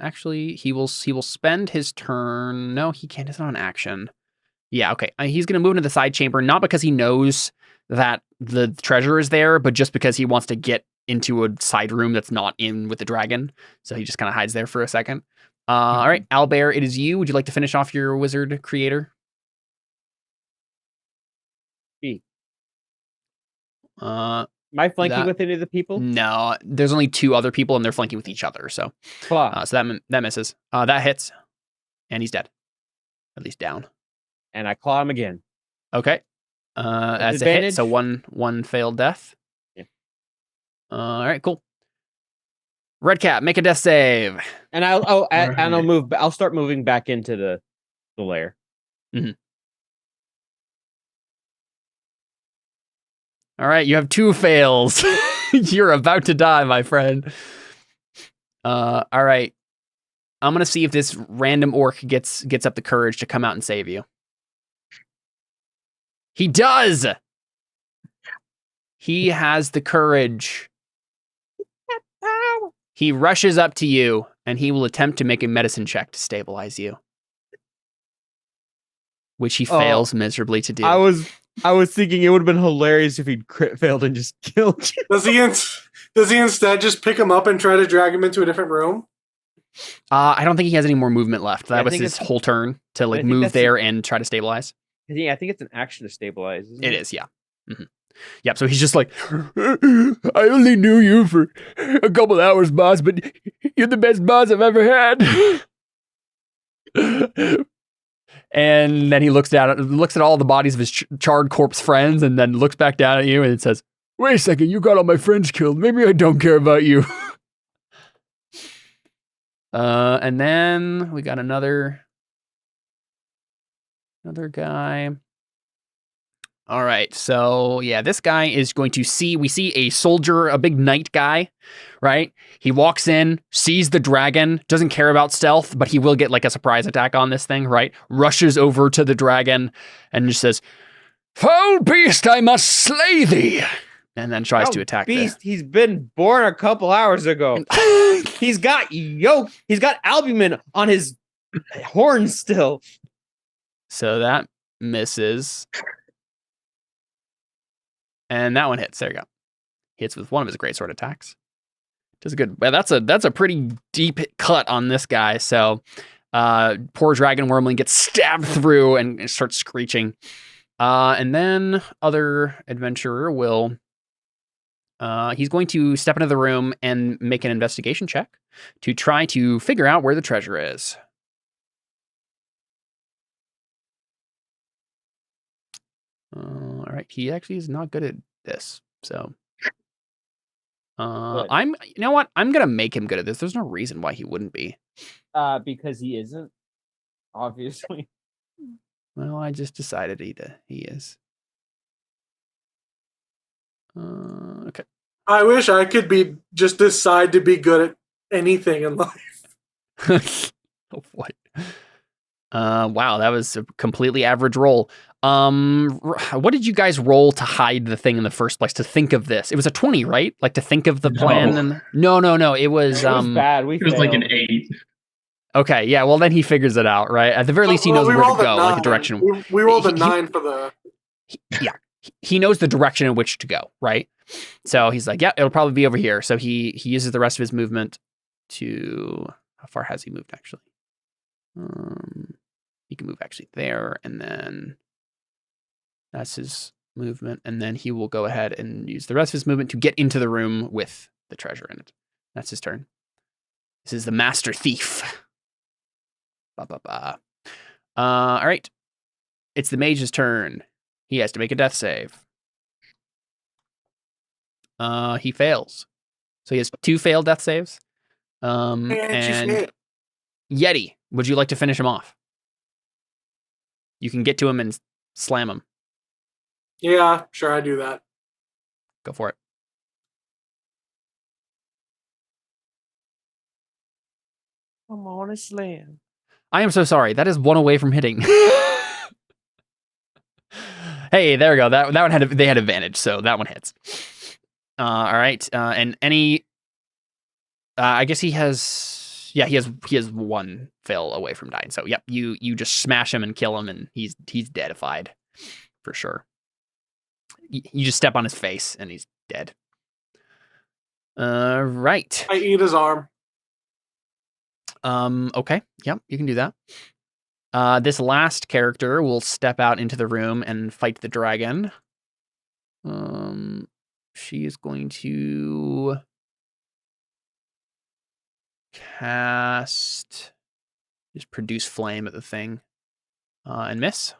actually, he will spend his turn. No, he can't. It's not an action. Yeah, okay. He's going to move into the side chamber, not because he knows that the treasure is there, but just because he wants to get into a side room that's not in with the dragon. So he just kind of hides there for a second. All right, Owlbear, it is you. Would you like to finish off your wizard creator? Me. Uh, Am I flanking with any of the people? No, there's only 2 other people, and they're flanking with each other. So, Claw. so that misses. That hits, and he's dead. At least down. And I claw him again. Okay. That's a hit. So one failed death. Yeah. All right. Cool. Redcap, make a death save. And I'll move. I'll start moving back into the lair. Mm-hmm. All right, you have 2 fails. You're about to die, my friend. All right. I'm going to see if this random orc gets up the courage to come out and save you. He does! He has the courage. He rushes up to you, and he will attempt to make a medicine check to stabilize you. Which he fails miserably to do. I was thinking it would have been hilarious if he'd crit failed and just killed you. Does he instead just pick him up and try to drag him into a different room? I don't think he has any more movement left. That was his whole turn to like move there and try to stabilize. Yeah, I think it's an action to stabilize. Isn't it? It is, yeah. Mm-hmm. Yep. So he's just like, I only knew you for a couple hours, boss, but you're the best boss I've ever had. And then he looks at all the bodies of his charred corpse friends, and then looks back down at you and says, "Wait a second, you got all my friends killed. Maybe I don't care about you." And then we got another guy. All right, so yeah, this guy is going to we see a soldier, a big knight guy, right? He walks in, sees the dragon, doesn't care about stealth, but he will get like a surprise attack on this thing, right? Rushes over to the dragon and just says, "Foul beast, I must slay thee!" And then tries to attack beast. He's been born a couple hours ago. He's got yoke. He's got albumin on his horns still. So that misses. And that one hits. There you go. Hits with one of his greatsword attacks. Does good. Well, that's a pretty deep cut on this guy. So poor dragon wormling gets stabbed through and starts screeching. And then other adventurer will he's going to step into the room and make an investigation check to try to figure out where the treasure is. All right, he actually is not good at this, so you know what? I'm gonna make him good at this. There's no reason why he wouldn't be. Because he isn't, obviously. Well, I just decided he is. Okay. I wish I could just decide to be good at anything in life. Oh, what? Wow, that was a completely average roll. What did you guys roll to hide the thing in the first place? To think of this, it was a 20, right? Like to think of the plan. And no, it was bad. It was like an 8. Okay, yeah. Well, then he figures it out, right? At the very least, he knows where to go, like the direction. We rolled a 9 for the. Yeah, he knows the direction in which to go, right? So he's like, yeah, it'll probably be over here. So he uses the rest of his movement to. How far has he moved actually? He can move actually there, and then that's his movement, and then he will go ahead and use the rest of his movement to get into the room with the treasure in it. That's his turn. This is the master thief. All right. It's the mage's turn. He has to make a death save. He fails. So he has 2 failed death saves. And Yeti, would you like to finish him off? You can get to him and slam him. Yeah, sure, I do that. Go for it. I'm on a slam. I am so sorry. That is 1 away from hitting. Hey, there we go. That one they had advantage, so that one hits. All right. And any, I guess he has 1 fail away from dying. So yep, you just smash him and kill him, and he's deadified for sure. You just step on his face and he's dead. Right. I eat his arm. Okay. Yep, you can do that. This last character will step out into the room and fight the dragon. She is going to cast, just produce flame at the thing, and miss.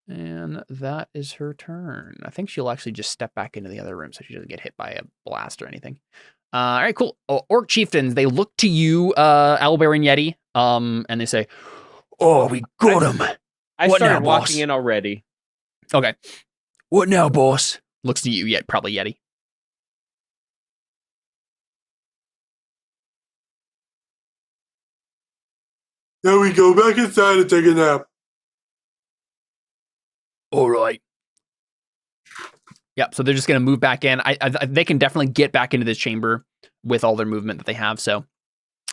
And that is her turn. I think she'll actually just step back into the other room so she doesn't get hit by a blast or anything. All right, cool. Orc chieftains, they look to you, Owlbear and Yeti, and they say, "Oh, we got him." I What started now, walking boss? in already. Okay. What now, boss? Looks to you, yet probably Yeti. Now we go back inside and take a nap. All right. Yep. So they're just gonna move back in. They can definitely get back into this chamber with all their movement that they have. So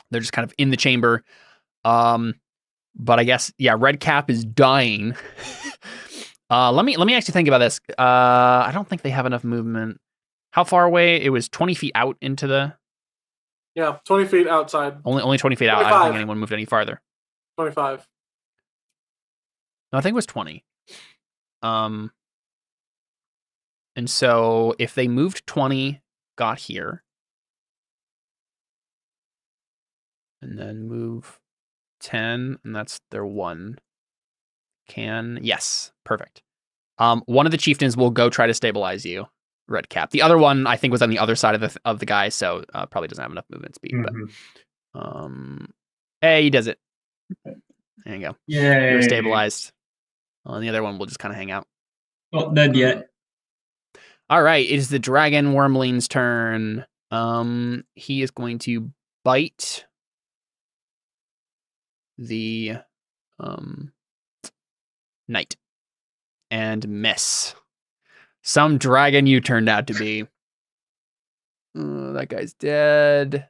they're just kind of in the chamber. But I guess Redcap is dying. Let me actually think about this. I don't think they have enough movement. How far away? It was 20 feet out into the. Yeah, 20 feet outside. Only 20 feet out. I don't 25. think anyone moved any farther. 25. No, I think it was 20. And so if they moved 20, got here, and then move 10, and that's their 1. Yes, perfect. One of the chieftains will go try to stabilize you, Redcap. The other one, I think, was on the other side of the guy, so probably doesn't have enough movement speed. But hey, he does it. There you go. Yeah. You're stabilized. And the other one will just kind of hang out. Not dead yet. All right, it is the dragon wormling's turn. He is going to bite the knight and miss. Some dragon you turned out to be. That guy's dead.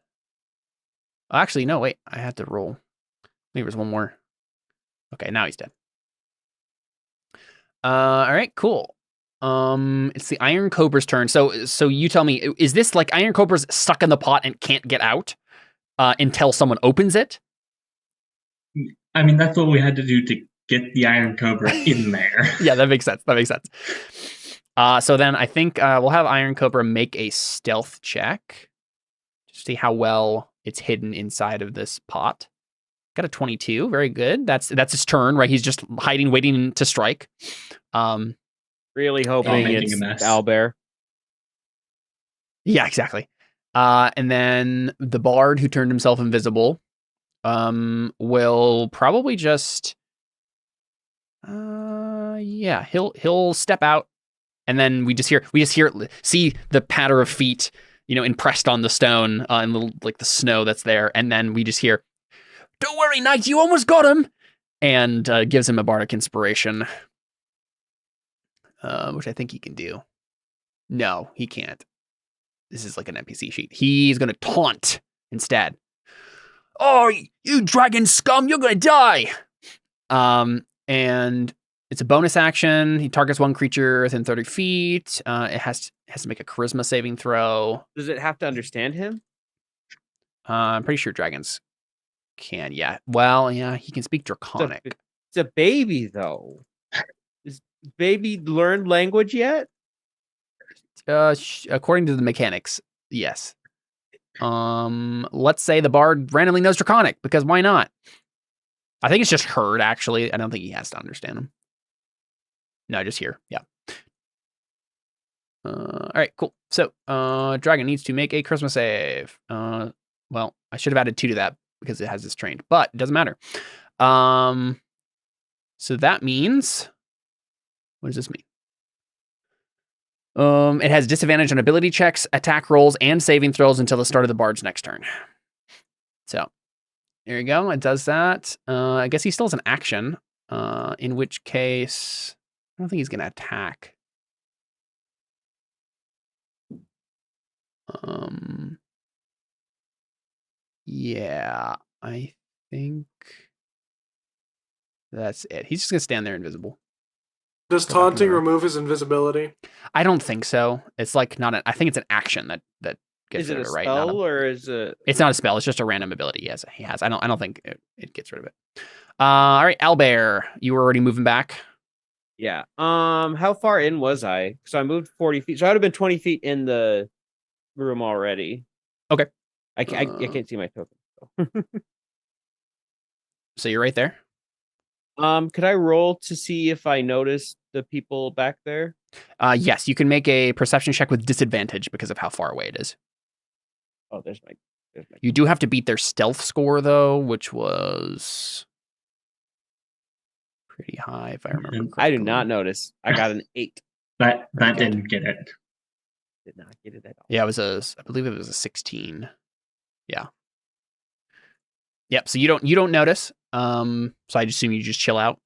Actually, no, wait. I had to roll. Maybe there's one more. Okay, now he's dead. All right, cool. It's the Iron Cobra's turn. So you tell me, is this like Iron Cobra's stuck in the pot and can't get out until someone opens it? I mean, that's what we had to do to get the Iron Cobra in there. Yeah, that makes sense. So then I think we'll have Iron Cobra make a stealth check to see how well it's hidden inside of this pot. Got a 22. Very good. That's his turn, right? He's just hiding, waiting to strike. Really hoping making it's a mess. Owlbear. Yeah, exactly. And then the bard who turned himself invisible will probably just he'll step out, and then we just see the patter of feet, impressed on the stone and the snow that's there, and then we just hear, "Don't worry, knight, you almost got him," and gives him a bardic inspiration. Which I think he can do. No, he can't. This is like an NPC sheet. He's going to taunt instead. "Oh, you dragon scum, you're going to die!" And it's a bonus action. He targets one creature within 30 feet. It has to make a charisma saving throw. Does it have to understand him? I'm pretty sure dragons can, yeah. Well, yeah, he can speak Draconic. It's a baby, though. Is baby learned language yet? According to the mechanics, yes. Let's say the bard randomly knows Draconic, because why not? I think it's just heard, actually. I don't think he has to understand them. No, just hear. Yeah. All right, cool. So, Dragon needs to make a charisma save. Well, I should have added 2 to that because it has this trained, but it doesn't matter. So that means, what does this mean? It has disadvantage on ability checks, attack rolls, and saving throws until the start of the bard's next turn. So, there you go. It does that. I guess he still has an action, in which case, I don't think he's going to attack. Yeah, I think that's it. He's just gonna stand there invisible. Does Go back in the taunting room. remove his invisibility? I don't think so. It's like not an. I think it's an action that gets Is it rid a of it, right? spell or is it? It's not a spell. It's just a random ability. He has. I don't think it gets rid of it. All right, Owlbear, you were already moving back. Yeah. How far in was I? So I moved 40 feet. So I would have been 20 feet in the room already. Okay. I can't see my token. So. So you're right there. Could I roll to see if I noticed the people back there? Yes, you can make a perception check with disadvantage because of how far away it is. Oh, there's my. You do have to beat their stealth score though, which was pretty high if I remember correctly. I do not notice. I got an 8. That Very good. didn't get it. Did not get it at all. Yeah, I believe it was a 16. Yeah. Yep. So you don't notice. So I assume you just chill out.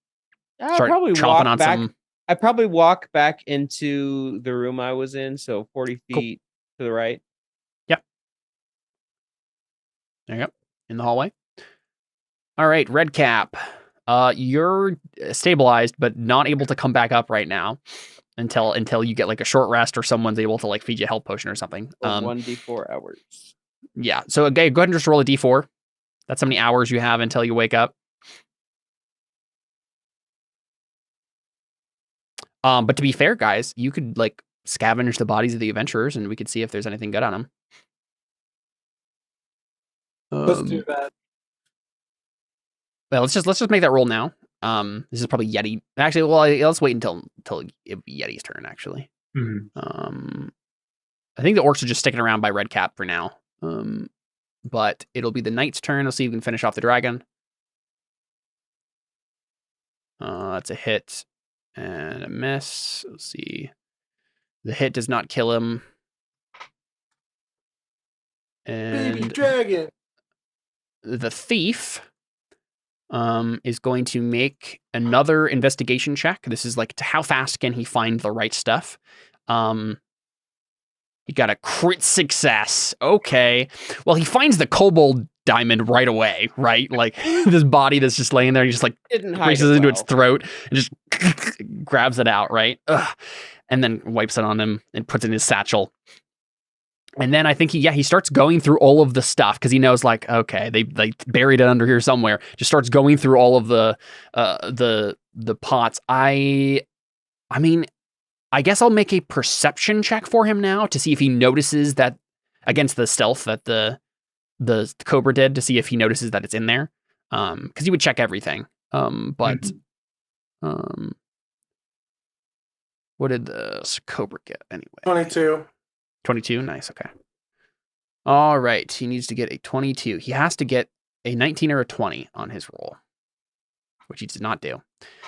I'll Start probably chomping walk on back. some. I probably walk back into the room I was in, so 40 feet to the right. Yep. There you go. In the hallway. All right, Redcap. You're stabilized, but not able to come back up right now until you get like a short rest or someone's able to like feed you a health potion or something. 1d4 hours. Yeah. So okay, go ahead and just roll a d4. That's how many hours you have until you wake up. But to be fair, guys, you could like scavenge the bodies of the adventurers, and we could see if there's anything good on them. Let's do that. Well, let's just make that roll now. This is probably Yeti. Actually, well, let's wait until it be Yeti's turn. Actually, Mhm. I think the orcs are just sticking around by Redcap for now. But it'll be the knight's turn. Let's see if we can finish off the dragon. That's a hit and a miss. Let's see. The hit does not kill him. And Baby dragon. the thief is going to make another investigation check. This is like to how fast can he find the right stuff. He got a crit success. Okay. Well, he finds the kobold diamond right away, right? Like this body that's just laying there, he just like reaches into its throat and just grabs it out, right? Ugh. And then wipes it on him and puts it in his satchel. And then I think he starts going through all of the stuff because he knows like, okay, they buried it under here somewhere. Just starts going through all of the pots. I mean, I guess I'll make a perception check for him now to see if he notices that against the stealth that the cobra did, to see if he notices that it's in there. Because he would check everything. What did the cobra get anyway? 22. 22, nice, okay. All right, he needs to get a 22. He has to get a 19 or a 20 on his roll, which he does not do.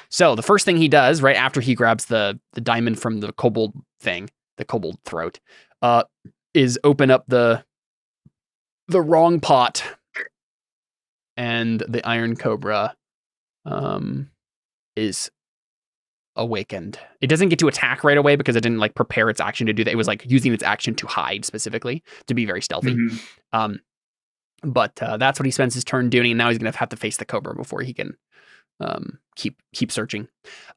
So the first thing he does right after he grabs the diamond from the kobold thing, the kobold throat, is open up the wrong pot, and the iron cobra is awakened. It doesn't get to attack right away because it didn't like prepare its action to do that. It was like using its action to hide specifically to be very stealthy. But that's what he spends his turn doing, and now he's gonna have to face the cobra before he can keep searching.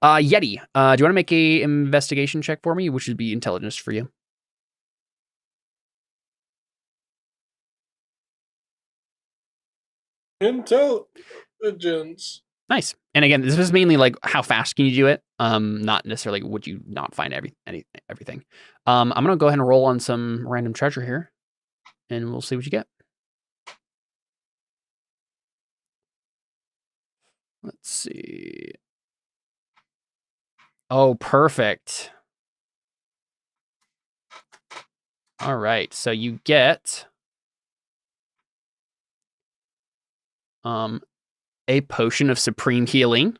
Yeti, do you want to make a investigation check for me, which would be intelligence for you? Intelligence. Nice. And again, this is mainly like how fast can you do it? Not necessarily would you not find everything. I'm gonna go ahead and roll on some random treasure here, and we'll see what you get. Let's see. Oh, perfect. All right, so you get a potion of supreme healing.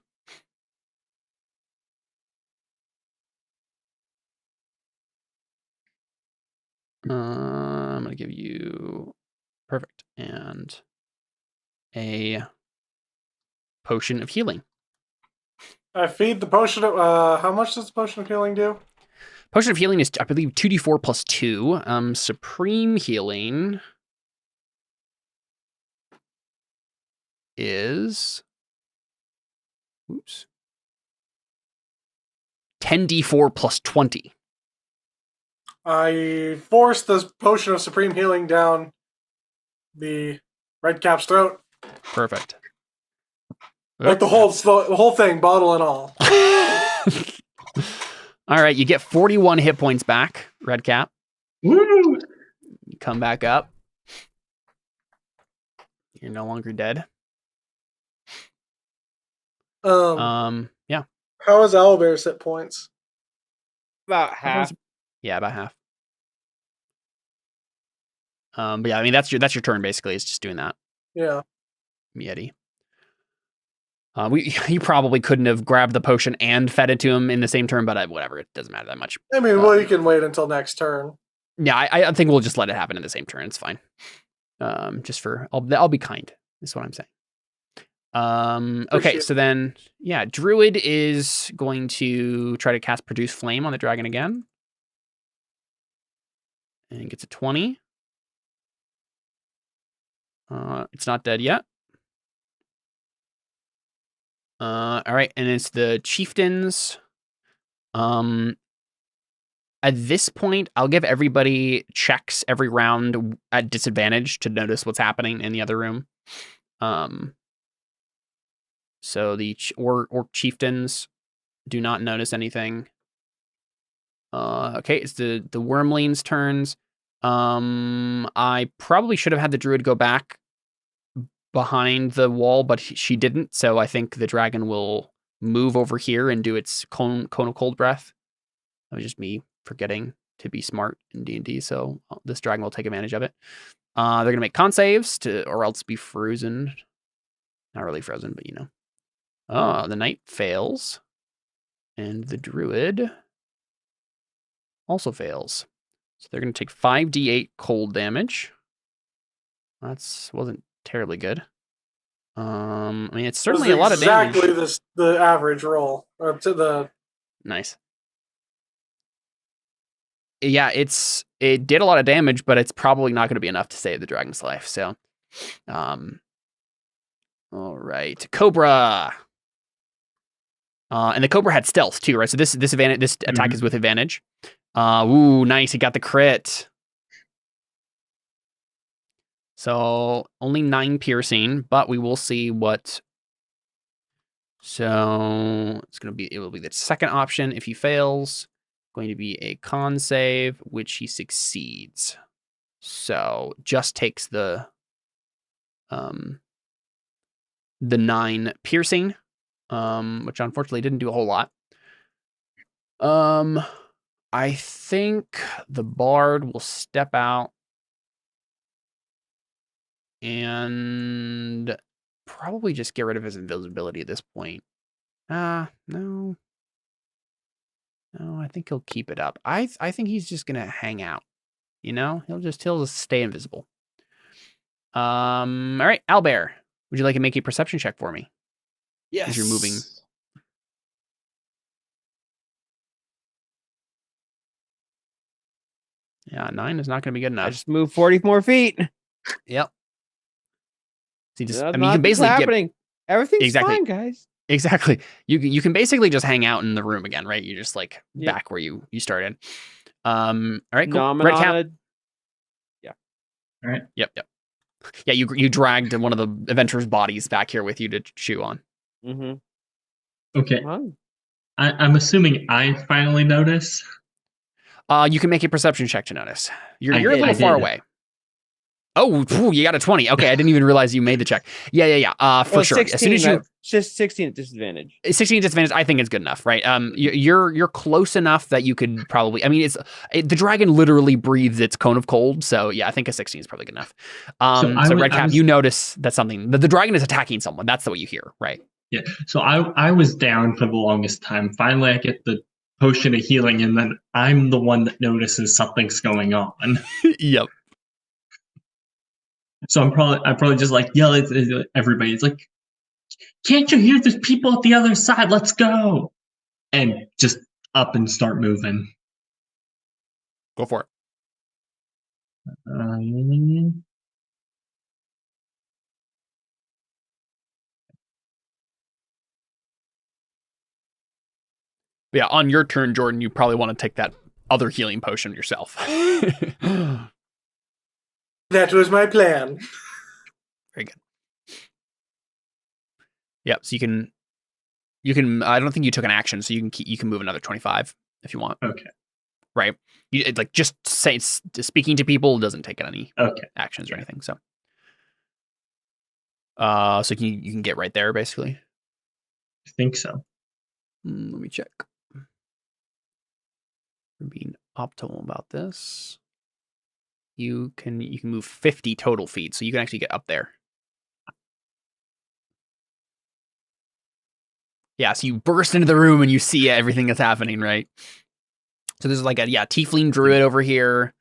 I'm gonna give you perfect and a potion of healing. I feed the potion of how much does the potion of healing do? Potion of healing is, I believe, 2d4 plus 2. Supreme healing is 10d4 plus 20. I force the potion of supreme healing down the Redcap's throat. Perfect. Like the whole thing, bottle and all. All right, you get 41 hit points back, Redcap. Woo! You come back up. You're no longer dead. Yeah. How is Owlbear's hit points? About half. Yeah, about half. But yeah, I mean that's your turn basically. It's just doing that. Yeah. Yeti. You probably couldn't have grabbed the potion and fed it to him in the same turn, but whatever, it doesn't matter that much. I mean, well, you can wait until next turn. Yeah, I think we'll just let it happen in the same turn. It's fine. I'll be kind. Is what I'm saying. Okay, so then yeah, Druid is going to try to cast Produce Flame on the dragon again, and gets a 20. It's not dead yet. All right, and it's the chieftains. At this point, I'll give everybody checks every round at disadvantage to notice what's happening in the other room. So the orc chieftains do not notice anything. Okay, it's the wormlings' turns. I probably should have had the druid go back behind the wall, but she didn't. So I think the dragon will move over here and do its cone of cold breath. That was just me forgetting to be smart in D&D. So this dragon will take advantage of it. They're gonna make con saves or else be frozen. Not really frozen, but you know. The knight fails, and the druid also fails. So they're gonna take 5d8 cold damage. Wasn't terribly good. I mean, it's certainly a lot of damage. Exactly the average roll, or to the nice. Yeah, it did a lot of damage, but it's probably not going to be enough to save the dragon's life. So, all right, Cobra. And the Cobra had stealth too, right? So this attack is with advantage. Ooh, nice! He got the crit. So only 9 piercing, but we will see what. So it will be the second option. If he fails, going to be a con save, which he succeeds. So just takes the 9 piercing, which unfortunately didn't do a whole lot. I think the bard will step out and probably just get rid of his invisibility at this point. No, I think he'll keep it up. I think he's just gonna hang out. You know, he'll just stay invisible. All right, Owlbear, would you like to make a perception check for me? Yes. As you're moving. Yeah, 9 is not going to be good enough. I just moved 40 more feet. Yep. So you you can basically everything's fine, guys. Exactly. You can basically just hang out in the room again, right? You're just like back where you started. All right, cool. Redcap. Yeah. All right. Yep. Yeah, you dragged one of the adventurers' bodies back here with you to chew on. Mm-hmm. Okay. I'm assuming I finally notice. You can make a perception check to notice. You're a little far away. Oh, phew, you got a 20. Okay, I didn't even realize you made the check. Yeah. For sure. 16, As soon as you just 16 at disadvantage. 16 disadvantage, I think it's good enough, right? You're close enough that you could probably. I mean, the dragon literally breathes its cone of cold, so yeah, I think a 16 is probably good enough. So Redcap, you notice that something the dragon is attacking someone. That's what you hear, right? Yeah. So I was down for the longest time. Finally, I get the potion of healing, and then I'm the one that notices something's going on. Yep. So I'm probably just like yell at everybody. It's like, can't you hear? There's people at the other side. Let's go, and just up and start moving. Go for it. Yeah, on your turn, Jordan, you probably want to take that other healing potion yourself. That was my plan. Very good. Yep. So you can. I don't think you took an action, so you can move another 25 if you want. Okay. Right. Just speaking to people doesn't take any actions or anything. So. So you can get right there basically. I think so. Let me check. We're being optimal about this. You can move 50 total feet, so you can actually get up there. Yeah, so you burst into the room and you see everything that's happening, right? So there's like a tiefling druid over here,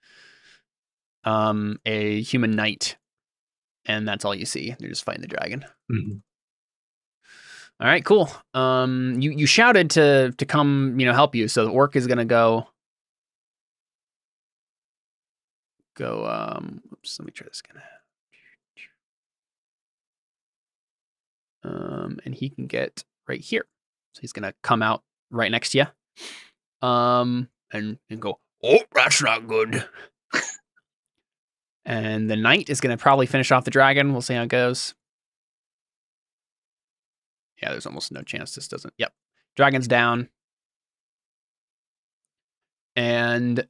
a human knight, and that's all you see. They're just fighting the dragon. Mm-hmm. All right, cool. You shouted to come, help you. So the orc is gonna go. Oops, let me try this again. And he can get right here. So he's gonna come out right next to you. And go, oh, that's not good. And the knight is gonna probably finish off the dragon. We'll see how it goes. Yeah, there's almost no chance this doesn't. Yep. Dragon's down. And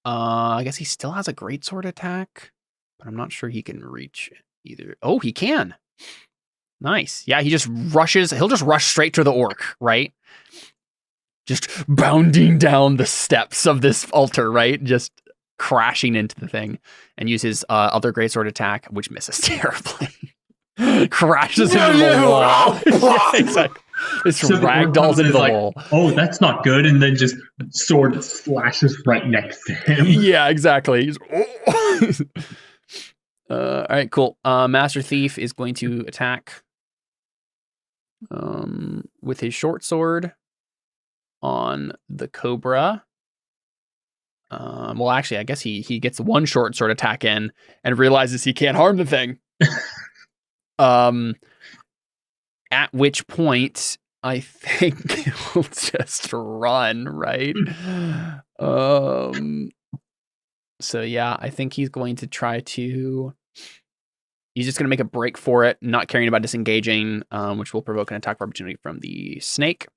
I guess he still has a greatsword attack, but I'm not sure he can reach either. Oh, he can. Nice. Yeah, he'll just rush straight to the orc, right? Just bounding down the steps of this altar, right? Just crashing into the thing, and use his other greatsword attack, which misses terribly. Crashes into the wall. Yeah, exactly. This ragdolls into the wall. Oh, that's not good. And then just sword slashes right next to him. Yeah, exactly. All right, cool. Master Thief is going to attack with his short sword on the Cobra. Well, actually, I guess he gets one short sword attack in and realizes he can't harm the thing. At which point I think he'll just run, right? So yeah, I think he's going to try to. He's just going to make a break for it, not caring about disengaging, which will provoke an attack of opportunity from the snake,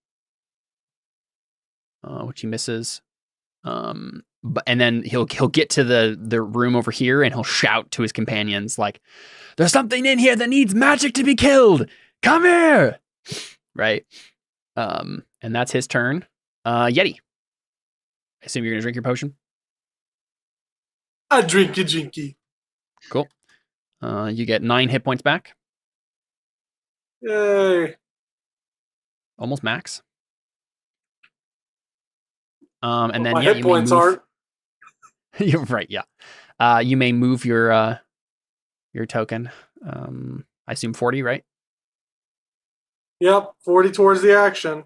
which he misses. And then he'll get to the room over here and he'll shout to his companions like, "There's something in here that needs magic to be killed. Come here!" Right. And that's his turn. Yeti. I assume you're gonna drink your potion. I drinky. Cool. You get 9 hit points back. Yay. Almost max. And then my hit points aren't. You're right, yeah. You may move your token. I assume 40, right? Yep, 40 towards the action.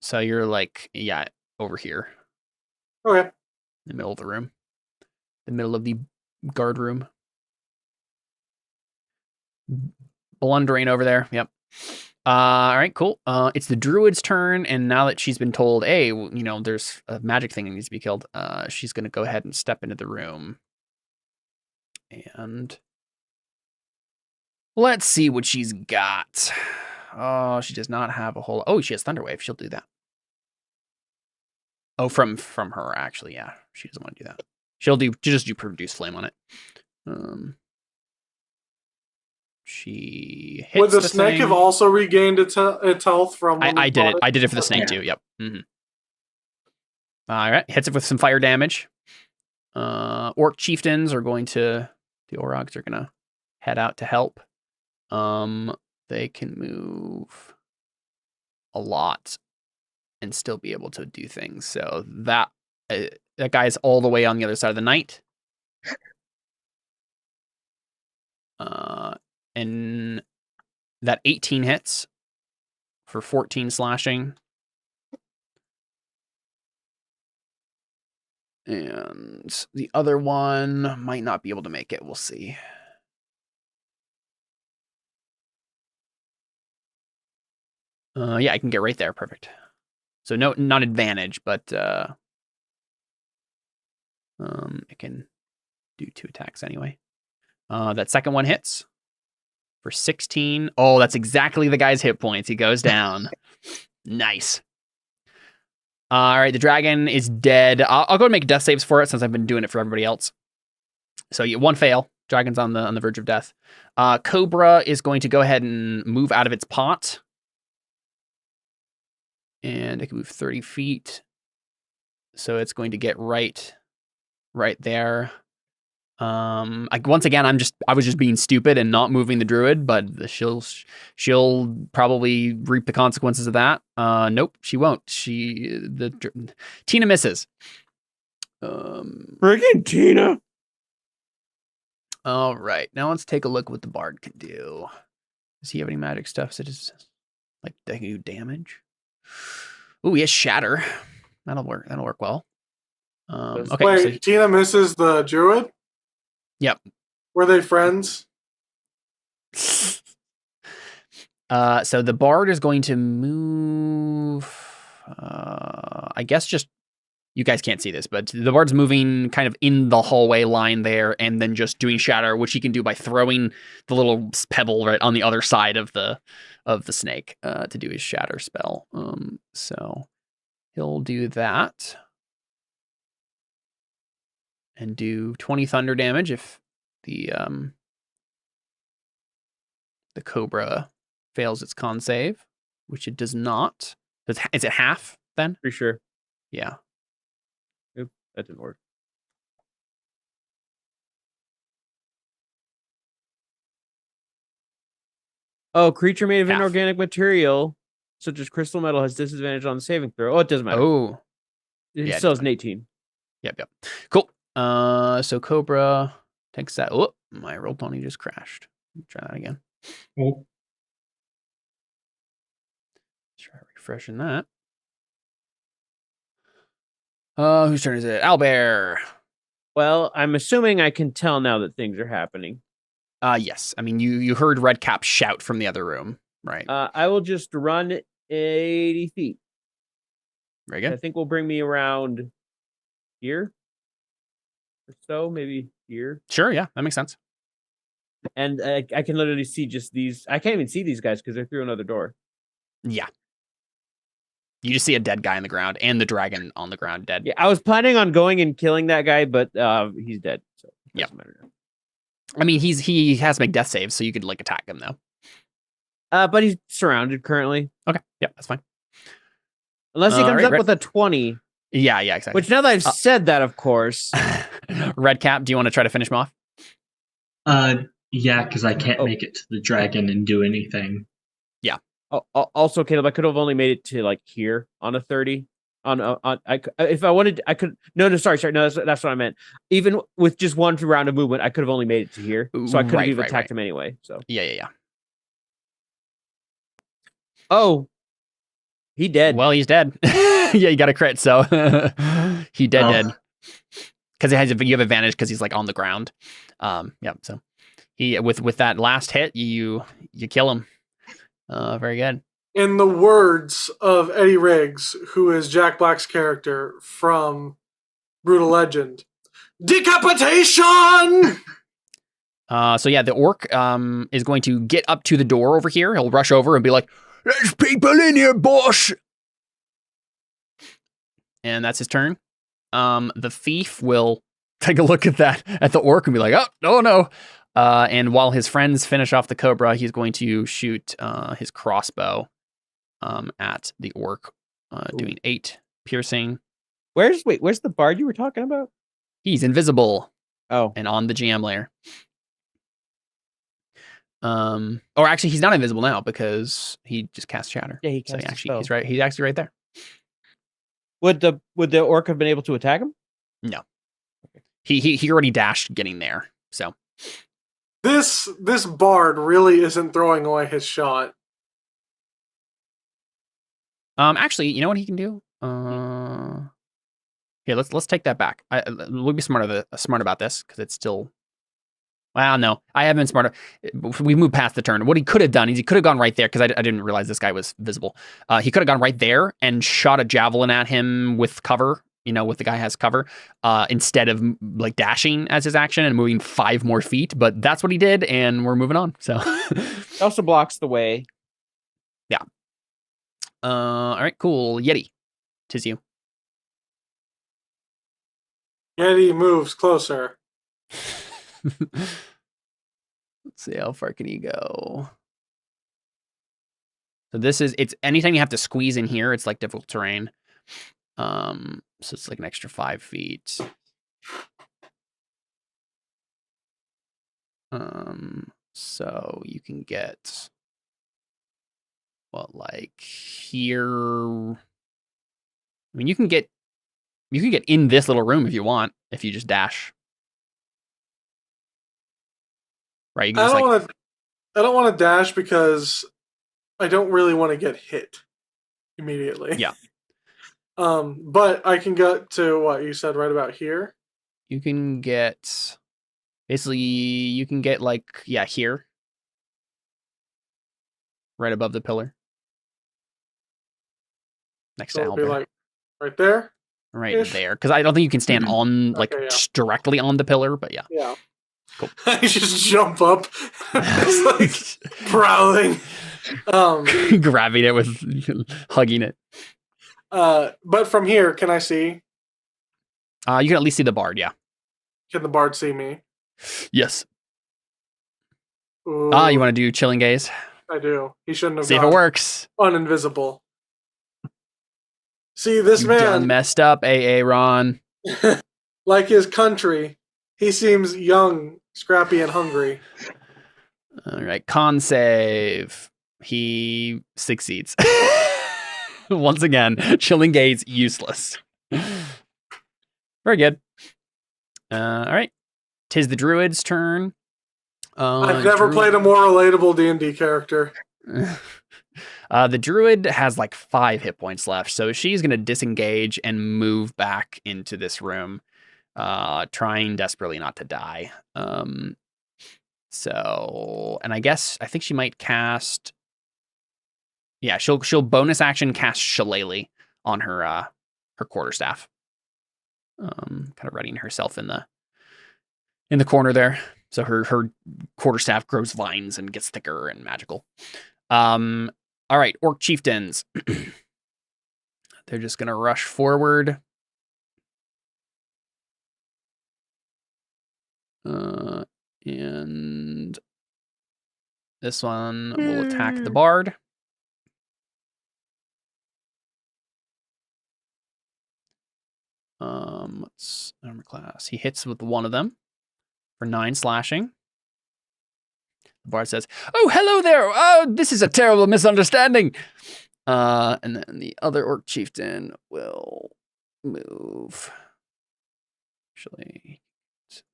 So you're like, over here. Okay. In the middle of the room. The middle of the guard room. Blundering over there. Yep. All right, cool. It's the druid's turn, and now that she's been told, hey, there's a magic thing that needs to be killed, she's going to go ahead and step into the room. And let's see what she's got. Oh, she does not have a whole... Oh, she has Thunderwave. She'll do that. Oh, from her, actually, yeah. She doesn't want to do that. She'll just do Produce Flame on it. She hits Would the the snake thing. have also regained its health from? when we I did it. fought I did it for the snake Yeah. too. Yep. All right. Hits it with some fire damage. Orc chieftains are going to. The Orogs are gonna head out to help. They can move a lot and still be able to do things. So that guy's all the way on the other side of the night. And that 18 hits for 14 slashing. And the other one might not be able to make it. We'll see. Yeah, I can get right there. Perfect. So no, not advantage, but it can do 2 attacks anyway. That second one hits for 16. Oh, that's exactly the guy's hit points. He goes down. Nice. All right, the dragon is dead. I'll go and make death saves for it since I've been doing it for everybody else. So you 1 fail. Dragon's on the verge of death. Cobra is going to go ahead and move out of its pot. And it can move 30 feet. So it's going to get right there. Once again, I was just being stupid and not moving the druid, but she'll probably reap the consequences of that. Nope, she won't. Tina misses. Friggin' Tina. All right, now let's take a look at what the bard can do. Does he have any magic stuff such as like they can do damage? Ooh, he has shatter. That'll work well. Okay. Wait, Tina misses the druid? Yep. Were they friends? So the bard is going to move. I guess just you guys can't see this, but the bard's moving kind of in the hallway line there, and then just doing shatter, which he can do by throwing the little pebble right on the other side of the snake to do his shatter spell. So he'll do that and do 20 thunder damage if the cobra fails its con save, which it does not. Is it half then? Pretty sure. Yeah. Oop, that didn't work. Oh, creature made of Half. inorganic material, such as crystal metal, has disadvantage on the saving throw. Oh, it doesn't matter. Oh. It Yeah, it still has doesn't an 18. Yep. Cool. So Cobra takes that. Oh, my Roll20 just crashed. Try that again. Oh, Try refreshing that. Whose turn is it? Owlbear. Well, I'm assuming I can tell now that things are happening. Yes. I mean, you heard Redcap shout from the other room, right? I will just run 80 feet. Very I good. think will bring me around here or so, maybe here. Sure. Yeah, that makes sense. And I can literally see just these. I can't even see these guys because they're through another door. Yeah. You just see a dead guy on the ground and the dragon on the ground dead. Yeah, I was planning on going and killing that guy, but he's dead. So it doesn't matter now. I mean, he has to make death saves, so you could like attack him though. But he's surrounded currently. Okay. Yeah, that's fine. Unless he comes right, up with a 20. Yeah, exactly. Which now that I've said that, of course. Redcap, do you want to try to finish him off? yeah, because I can't make it to the dragon and do anything. Yeah. Also, Caleb, I could have only made it to like here on a 30. If I wanted, I could. No, sorry. No, that's what I meant. Even with just one round of movement, I could have only made it to here, so I could have even attacked him anyway. So yeah. Oh, he dead. Well, he's dead. Yeah, you got a crit, so he dead. Because you have advantage because he's like on the ground. Yeah. So he with that last hit, you kill him. Very good. In the words of Eddie Riggs, who is Jack Black's character from Brutal Legend, decapitation! So yeah, the orc is going to get up to the door over here. He'll rush over and be like, "There's people in here, boss!" And that's his turn. The thief will take a look at the orc and be like, "Oh no!" And while his friends finish off the cobra, he's going to shoot his crossbow at the orc, doing 8 piercing. Where's the bard you were talking about? He's invisible Oh, and on the jam layer. Or actually, he's not invisible now because he just cast shatter. yeah, he So cast a actually, he's spell. right. He's actually right there. Would the orc have been able to attack him? No, he already dashed getting there. So This bard really isn't throwing away his shot. actually, you know what he can do? Here, let's take that back. We'll be smart about this because it's still. Well, no, I have been smarter. We moved past the turn. What he could have done is he could have gone right there because I didn't realize this guy was visible. He could have gone right there and shot a javelin at him with cover. With the guy has cover, instead of like dashing as his action and moving 5 more feet. But that's what he did, and we're moving on. So It also blocks the way. yeah. All right, cool. Yeti, 'tis you. Yeti moves closer. Let's see, how far can he go? So it's anytime you have to squeeze in here, it's like difficult terrain. So it's like an extra 5 feet. So you can get like here. I mean, you can get in this little room if you want, if you just dash. Right? You can I just don't want to dash because I don't really want to get hit immediately. Yeah. But I can get to what you said right about here. You can get like here, right above the pillar, next So to it'll be Owlbear. like right there. Right ish. there, because I don't think you can stand on Okay, yeah. directly on the pillar, but yeah. Yeah. Cool. I just jump up. It's like prowling. Grabbing it with hugging it. But from here, can I see? You can at least see the bard, yeah. Can the bard see me? Yes. Ooh, You want to do chilling gaze? I do. He shouldn't have See if it gone works. uninvisible. See, this You done man, messed up, AA Ron. like his country, he seems young, scrappy, and hungry. All right, con save. He succeeds. Once again, chilling gaze useless. Very good. All right, 'tis the druid's turn. I've never played a more relatable D&D character. The druid has like 5 hit points left, so she's going to disengage and move back into this room, trying desperately not to die. And I think she might cast. Yeah, she'll bonus action cast Shillelagh on her quarterstaff. Kind of readying herself in the corner there. So her quarterstaff grows vines and gets thicker and magical. All right, orc chieftains. They're just gonna rush forward. And this one will attack the bard. Let's armor class. He hits with one of them for 9 slashing. The bard says, "Oh, hello there. Oh, this is a terrible misunderstanding." And then the other orc chieftain will move. Actually,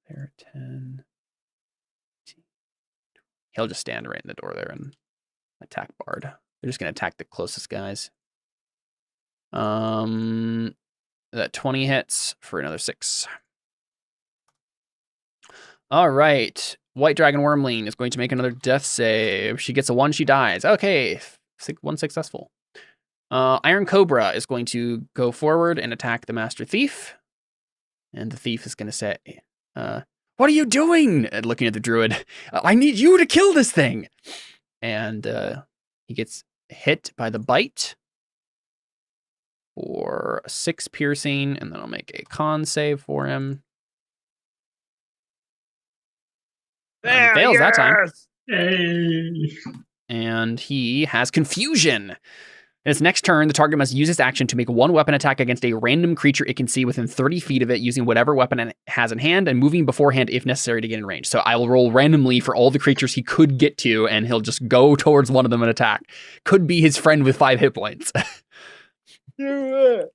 there 10. He'll just stand right in the door there and attack bard. They're just gonna attack the closest guys. That 20 hits for another 6. All right. White Dragon Wormling is going to make another death save. She gets a 1, she dies. Okay, 1 successful. Iron Cobra is going to go forward and attack the Master Thief. And the Thief is going to say, "What are you doing?" And looking at the Druid. "I need you to kill this thing." And he gets hit by the bite for 6 piercing, and then I'll make a con save for him. He fails that time. Hey. And he has confusion. In its next turn, the target must use its action to make one weapon attack against a random creature it can see within 30 feet of it using whatever weapon it has in hand and moving beforehand if necessary to get in range. So I will roll randomly for all the creatures he could get to, and he'll just go towards one of them and attack. Could be his friend with 5 hit points. All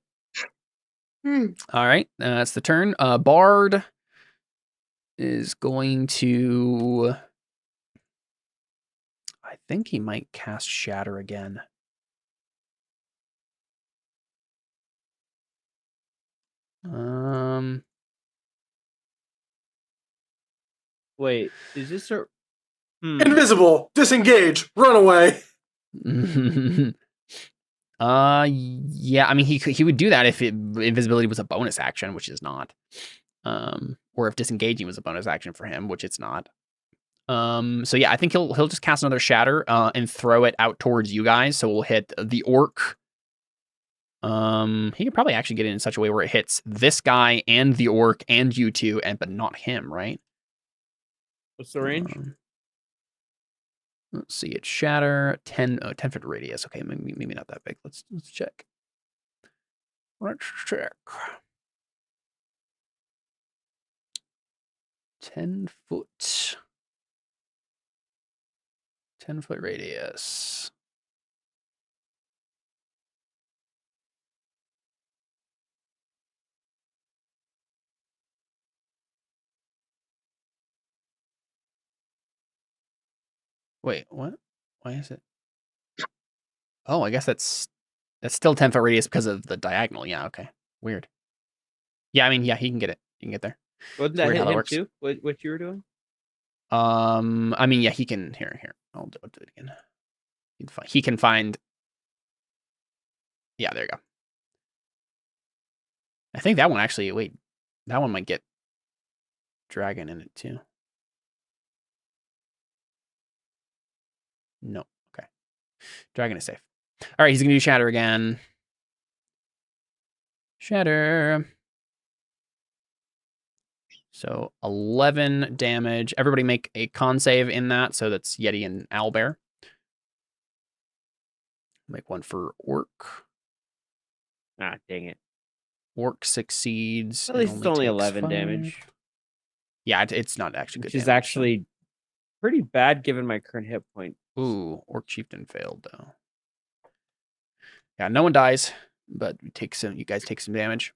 right, that's the turn. Bard is going to... I think he might cast Shatter again. Wait, is this a Invisible, disengage, run away. Yeah, I mean he would do that if invisibility was a bonus action, which is not. Or if disengaging was a bonus action for him, which it's not. So yeah, I think he'll just cast another Shatter and throw it out towards you guys. So we'll hit the orc. He could probably actually get it in such a way where it hits this guy and the orc and you two, but not him, right? What's the range? Let's see, it's Shatter, 10-foot radius. Okay, maybe not that big. Let's check. Let's check. 10-foot. 10-foot radius. Wait, what? Why is it? Oh, I guess that's still 10-foot radius because of the diagonal. Yeah, okay. Weird. Yeah, I mean, yeah, he can get it. He can get there. Wasn't that weird hit how that him works. too? What you were doing? I mean, yeah, he can. Here. I'll do it again. He can find. Yeah, there you go. I think that one actually. Wait, that one might get dragon in it too. No. Okay. Dragon is safe. All right, he's gonna do Shatter again. Shatter. So 11 damage. Everybody make a con save in that. So that's Yeti and Owlbear. Make one for Orc. Ah, dang it. Orc succeeds. At least it's only takes 11 5. damage. Yeah, it's not actually good. Which is damage, actually pretty bad given my current hit point. so. Ooh, Orc Chieftain failed though. Yeah, no one dies, but you guys take some damage.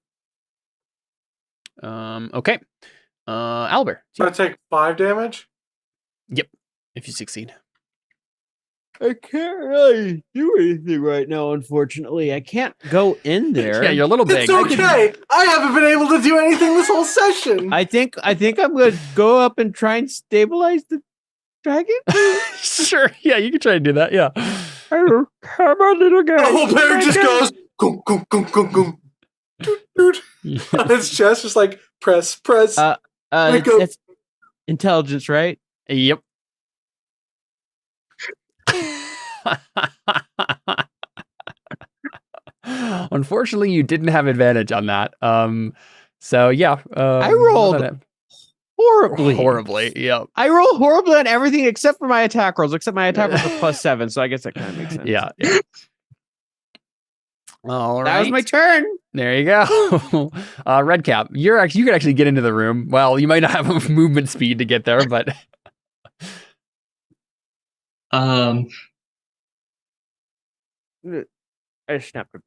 Okay. Owlbear. It's gonna take 5 damage. Yep. If you succeed. I can't really do anything right now, unfortunately. I can't go in there. Yeah, you're a little big. It's okay. I haven't been able to do anything this whole session. I think I'm gonna go up and try and stabilize the dragon. Sure. Yeah, you can try and do that. Yeah. Hello, come on, little guy. Owlbear just goes goom goom goom goom goom. Doot, doot. On his chest, just like press. That's intelligence, right? Yep. Unfortunately, you didn't have advantage on that. So yeah, I rolled horribly. Yep. I roll horribly on everything except for my attack rolls. Except my attack rolls are +7, so I guess that kind of makes sense. Yeah. All right. That was my turn. There you go. Redcap, you could actually get into the room. Well, you might not have enough movement speed to get there, but I just snapped it.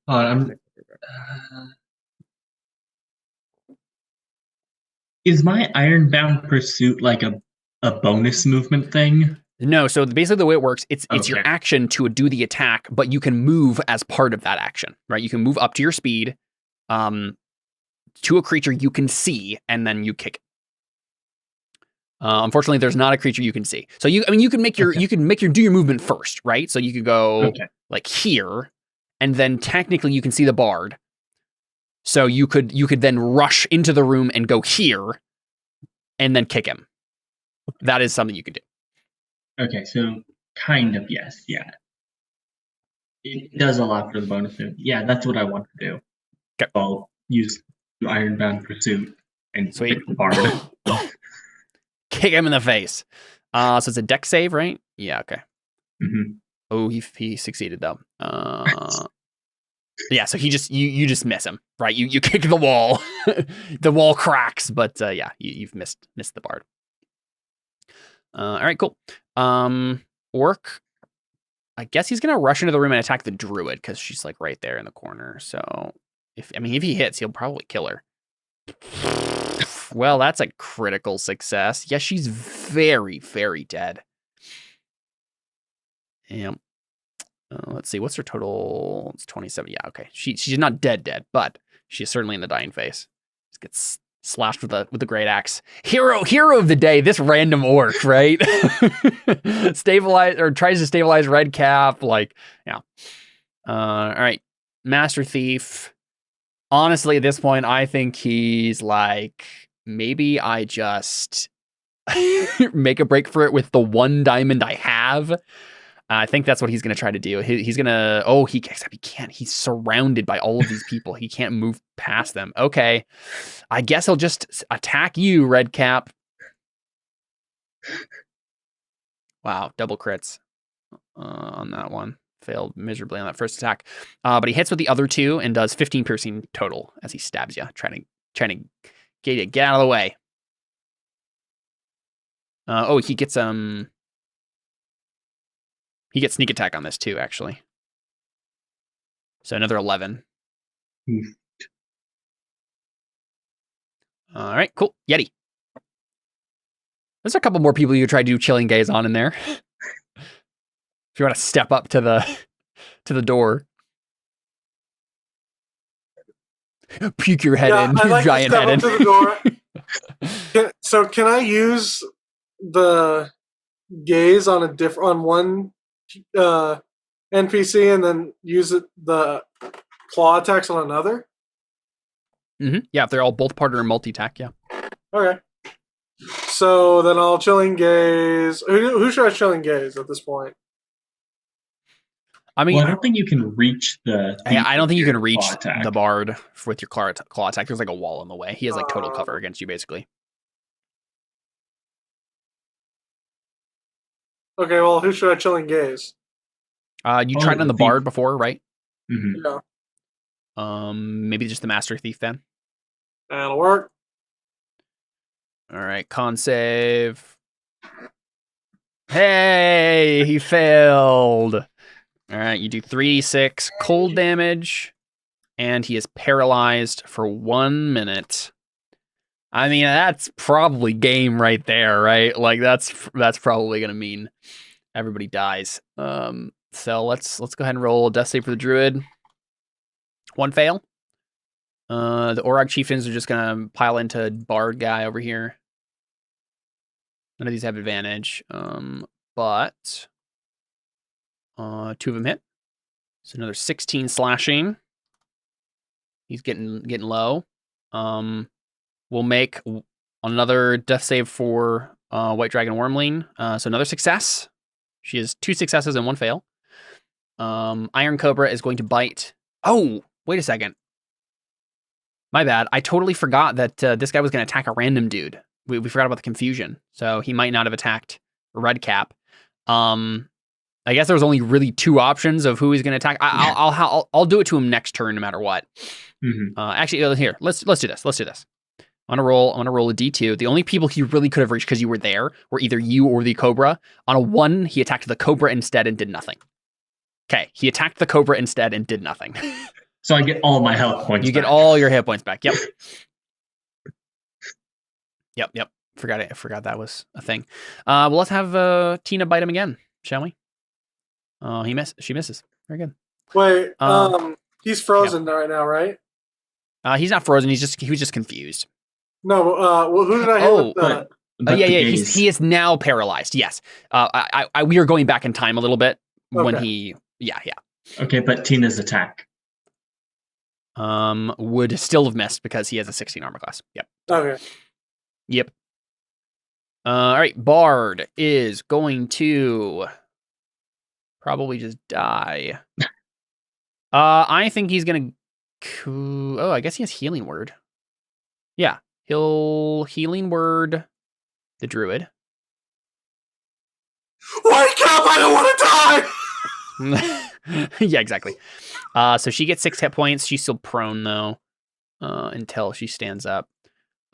Is my Ironbound pursuit like a bonus movement thing? no. So basically, the way it works, it's your Okay. action to do the attack, but you can move as part of that action, right? You can move up to your speed, to a creature you can see, and then you kick it. Unfortunately, there's not a creature you can see. So you can make your do your movement first, right? So you could go like here, and then technically you can see the bard. So you could then rush into the room and go here, and then kick him. That is something you could do. Okay, so kind of yes, yeah. It does a lot for the bonus move. Yeah, that's what I want to do. Okay. I'll use Ironbound pursuit and Sweet. pick the bard. Kick him in the face. So it's a deck save, right? Yeah. Okay. Mm-hmm. Oh, he succeeded though. Yeah. So he just you just miss him, right? You kick the wall, the wall cracks, but yeah, you've missed the bard. All right, cool. Orc. I guess he's gonna rush into the room and attack the druid because she's like right there in the corner. So if he hits, he'll probably kill her. Well, that's a critical success. Yeah, she's very, very dead. Yeah. Let's see. What's her total? It's 27. Yeah, okay. She's not dead, but she's certainly in the dying phase. Just gets slashed with the great axe. Hero of the day. This random orc, right? Stabilize or tries to stabilize Redcap. Like, yeah. All right. Master Thief. Honestly, at this point, I think he's like, maybe I just make a break for it with the one diamond I have. I think that's what he's going to try to do. He's going to, except he can't. He's surrounded by all of these people. He can't move past them. Okay. I guess he'll just attack you, Redcap. Wow. Double crits on that one. Failed miserably on that first attack. But he hits with the other two and does 15 piercing total as he stabs you, trying to get out of the way. He gets sneak attack on this too, actually. So another 11. All right, cool. Yeti. There's a couple more people you could try to do chilling gaze on in there. If you want to step up to the door. Puke your head in, I like giant to step head up in. to the door. Can I use the gaze on one NPC and then use the claw attacks on another? Mm-hmm. Yeah, if they're all both partner and multi-attack, yeah. Okay. So then I'll chilling gaze. Who should I chilling gaze at this point? I mean, well, I don't think you can reach the. I don't think you can reach attack. the bard with your claw attack. There's like a wall in the way. He has like total cover against you, basically. Okay, well, who should I chilling gaze? You tried on the bard before, right? Mm-hmm. Yeah. Maybe just the master thief then. That'll work. All right, con save. Hey, he failed. All right, you do 3d6 cold damage, and he is paralyzed for 1 minute. I mean, that's probably game right there, right? Like that's probably gonna mean everybody dies. So let's go ahead and roll a death save for the druid. 1 fail. The Orog chieftains are just gonna pile into bard guy over here. None of these have advantage, but 2 of them hit. So another 16 slashing. He's getting low. We'll make another death save for White Dragon Wormling. So another success. She has 2 successes and 1 fail. Iron Cobra is going to bite. Oh, wait a second. My bad. I totally forgot that this guy was going to attack a random dude. We forgot about the confusion. So he might not have attacked Redcap. I guess there was only really 2 options of who he's going to attack. I'll do it to him next turn, no matter what. Mm-hmm. Actually, here, let's do this. I'm gonna roll a D2. The only people he really could have reached because you were there were either you or the Cobra. On a 1, he attacked the Cobra instead and did nothing. Okay, he attacked the Cobra instead and did nothing. So I get all my health points. You get all your hit points back. Yep. Yep. I forgot that was a thing. Well, let's have Tina bite him again, shall we? She misses. Very good. Wait, he's frozen right now, right? He's not frozen. He was just confused. No, well, who did I hit with that? He is now paralyzed. Yes. We are going back in time a little bit when he. Yeah. Okay, but Tina's attack. Would still have missed because he has a 16 armor class. Yep. Okay. Yep. All right. Bard is going to probably just die. I think he's gonna. Oh, I guess he has healing word. Yeah, he'll healing word the druid. Wake up! I don't want to die! Yeah, exactly. So she gets 6 hit points. She's still prone though, until she stands up.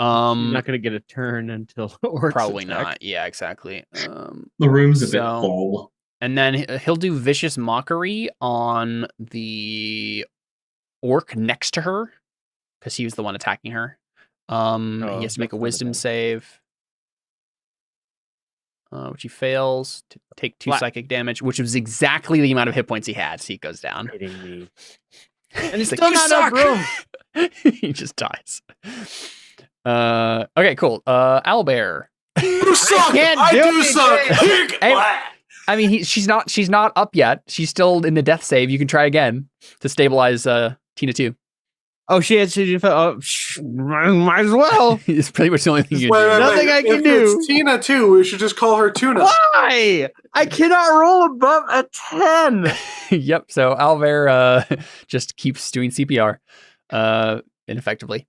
She's not gonna get a turn until orcs Probably attack. not. Yeah, exactly. The room's a bit full. And then he'll do vicious mockery on the orc next to her because he was the one attacking her. He has to make a wisdom save, which he fails to take 2 psychic damage, which was exactly the amount of hit points he had. So he goes down. Kidding me. And he's still not enough room. He just dies. Okay, cool. Owlbear. You suck! can't do do suck! Hey, I mean, she's not up yet. She's still in the death save. You can try again to stabilize Tina 2. Oh, she might as well. It's pretty much the only thing you can do. Nothing I can if do. It's Tina 2, we should just call her Tuna. Why? I cannot roll above a 10. Yep. So Owlbear just keeps doing CPR ineffectively.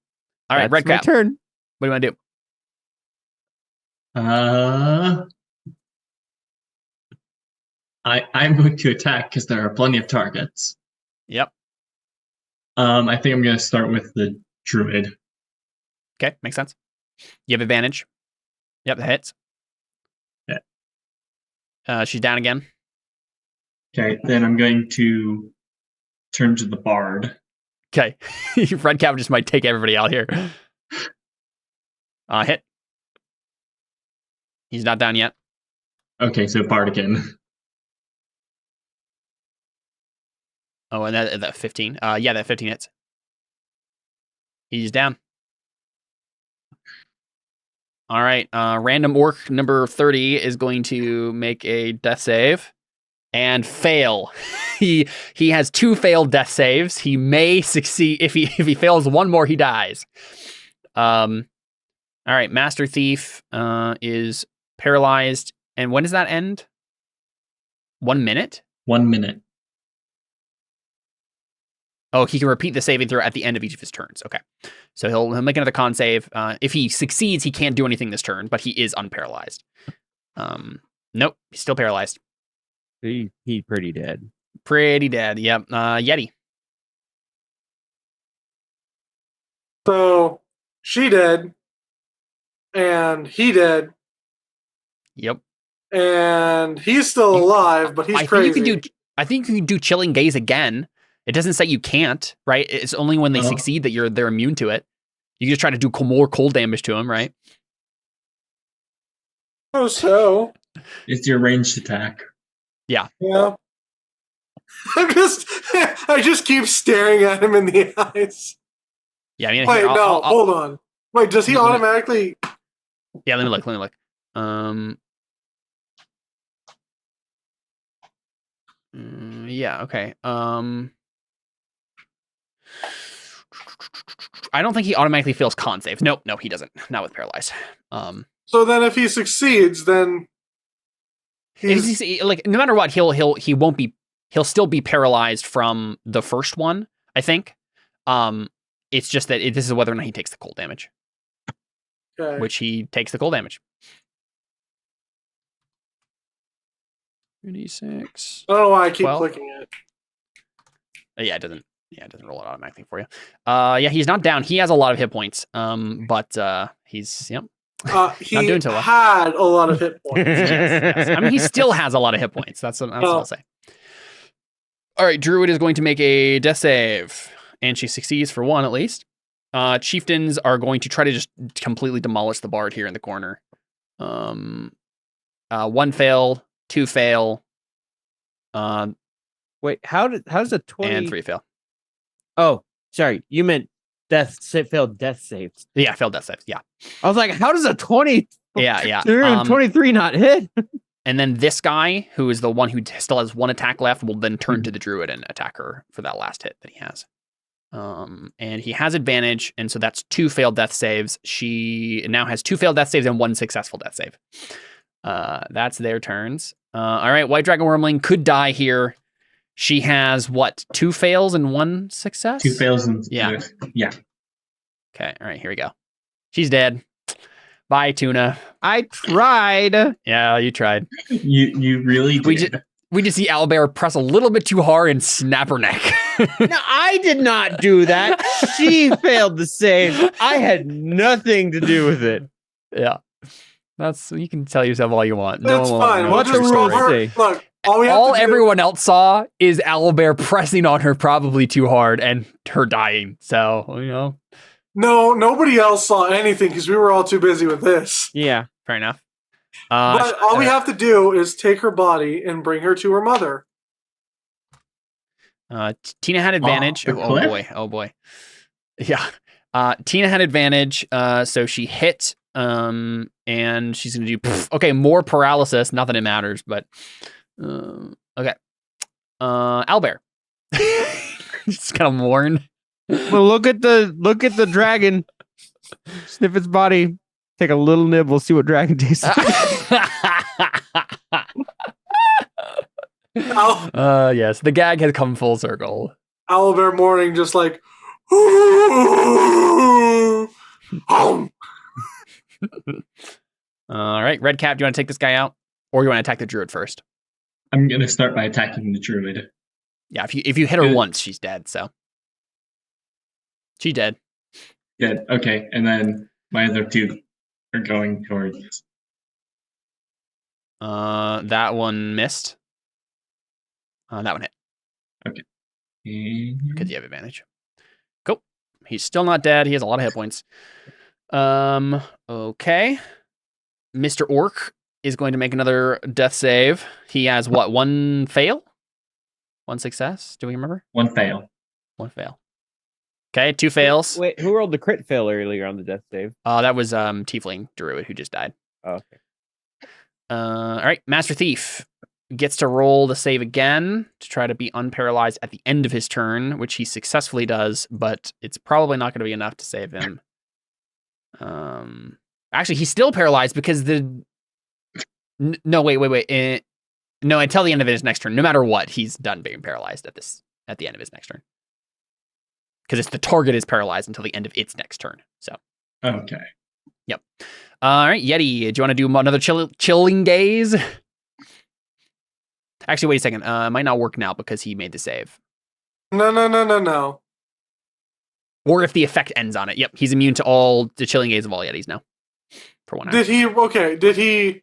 All right, That's my Redcap. turn. What do you want to do? I'm going to attack because there are plenty of targets. Yep. I think I'm going to start with the druid. Okay, makes sense. You have advantage. Yep, that hits. Yeah. She's down again. Okay, then I'm going to turn to the bard. Okay. Redcap just might take everybody out here. Hit. He's not down yet. Okay, so bard again. Oh, and that 15. Yeah, that 15 hits. He's down. All right. Random orc number 30 is going to make a death save and fail. He has 2 failed death saves. He may succeed. If he fails one more, he dies. All right. Master Thief is paralyzed. And when does that end? 1 minute? 1 minute. Oh, he can repeat the saving throw at the end of each of his turns. Okay. So he'll make another con save. If he succeeds, he can't do anything this turn, but he is unparalyzed. Nope, he's still paralyzed. He's pretty dead. Pretty dead, yep. Yeti. So she dead, and he dead, Yep. and he's still alive, but he's crazy. I think you can do Chilling Gaze again. It doesn't say you can't, right? It's only when they succeed that they're immune to it. You can just try to do more cold damage to him, right? Oh, so It's your ranged attack. yeah. I just keep staring at him in the eyes. Yeah, I mean, Wait, here, I'll, hold on. Wait, does he automatically? Yeah, let me look. Yeah, okay. I don't think he automatically fails con saves. No, he doesn't. Not with paralyzed. So then, if he succeeds, then he's like no matter what, he'll still be paralyzed from the first one. I think. It's just that this is whether or not he takes the cold damage, okay. which he takes the cold damage. 26. I don't know why I keep 12. clicking it. Yeah, it doesn't roll it automatically for you. Yeah, he's not down. He has a lot of hit points. But he's He not doing so well. had a lot of hit points. Yes. I mean, he still has a lot of hit points. That's what I'll say. All right, Druid is going to make a death save, and she succeeds for 1 at least. Chieftains are going to try to just completely demolish the bard here in the corner. 1 fail, 2 fail. Wait, how's a 20 and 3 fail? Oh, sorry, you meant failed death saves. Yeah, failed death saves. Yeah. I was like, how does a 20? Yeah. 23 not hit? And then this guy, who is the one who still has 1 attack left, will then turn to the druid and attack her for that last hit that he has. And he has advantage, and so that's 2 failed death saves. She now has 2 failed death saves and 1 successful death save. That's their turns. All right, White Dragon Wormling could die here. She has what? 2 fails and 1 success? 2 fails and yeah. Yeah. Okay, all right, here we go. She's dead. Bye, Tuna. I tried. Yeah, you tried. You really did. We just see Owlbear press a little bit too hard and snap her neck. No, I did not do that. She failed the save. I had nothing to do with it. Yeah. You can tell yourself all you want. No It's one will fine. know We'll What it's the just your rules story. say? Look, all we have All to do, everyone else saw is Owlbear pressing on her probably too hard and her dying. So, No, nobody else saw anything because we were all too busy with this. Yeah. fair enough. But all we have to do is take her body and bring her to her mother. Tina had advantage. the Oh cliff? boy. Oh boy. Yeah. Tina had advantage. So she hit. And she's gonna do okay, more paralysis. Not that it matters, but okay. Owlbear. Just kind of mourn. Well, look at the dragon. Sniff its body. Take a little nibble. See what dragon tastes like. Yes, the gag has come full circle. Owlbear morning, just like. All right, Redcap, do you want to take this guy out, or you want to attack the druid first? I'm gonna start by attacking the druid. Yeah, if you hit her Good. once, she's dead. So she's dead. Good. Okay, and then my other two are going towards. That one missed. That one hit because you have advantage. Cool. He's still not dead. He has a lot of hit points. Okay. Mr. Orc is going to make another death save. He has what? One fail? One success? Do we remember? One fail. One fail. Okay, 2 fails. Wait, who rolled the crit fail earlier on the death save? That was Tiefling Druid who just died. Oh, okay. All right, Master Thief gets to roll the save again to try to be unparalyzed at the end of his turn, which he successfully does, but it's probably not going to be enough to save him. Actually, he's still paralyzed because no, wait. No, until the end of his next turn. No matter what, he's done being paralyzed at the end of his next turn. Because it's the target is paralyzed until the end of its next turn. So. Okay. Yep. All right, Yeti, do you want to do another chilling gaze? Actually, wait a second. It might not work now because he made the save. No. Or if the effect ends on it. Yep, he's immune to all the chilling gaze of all Yetis now. For 1 hour. Did he?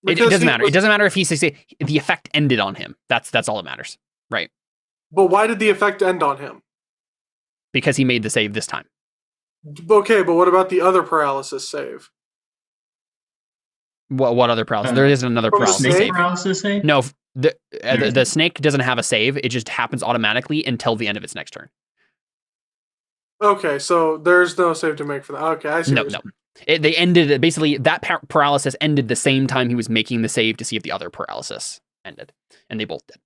It doesn't matter. It doesn't matter if he succeeded. The effect ended on him. That's all that matters. Right. But why did the effect end on him? Because he made the save this time. Okay, but what about the other paralysis save? What other paralysis? There isn't another From the paralysis snake? save. Paralysis save? No, the snake doesn't have a save. It just happens automatically until the end of its next turn. Okay, so there's no save to make for that. Okay, I see. No. They ended basically that paralysis ended the same time he was making the save to see if the other paralysis ended, and they both did.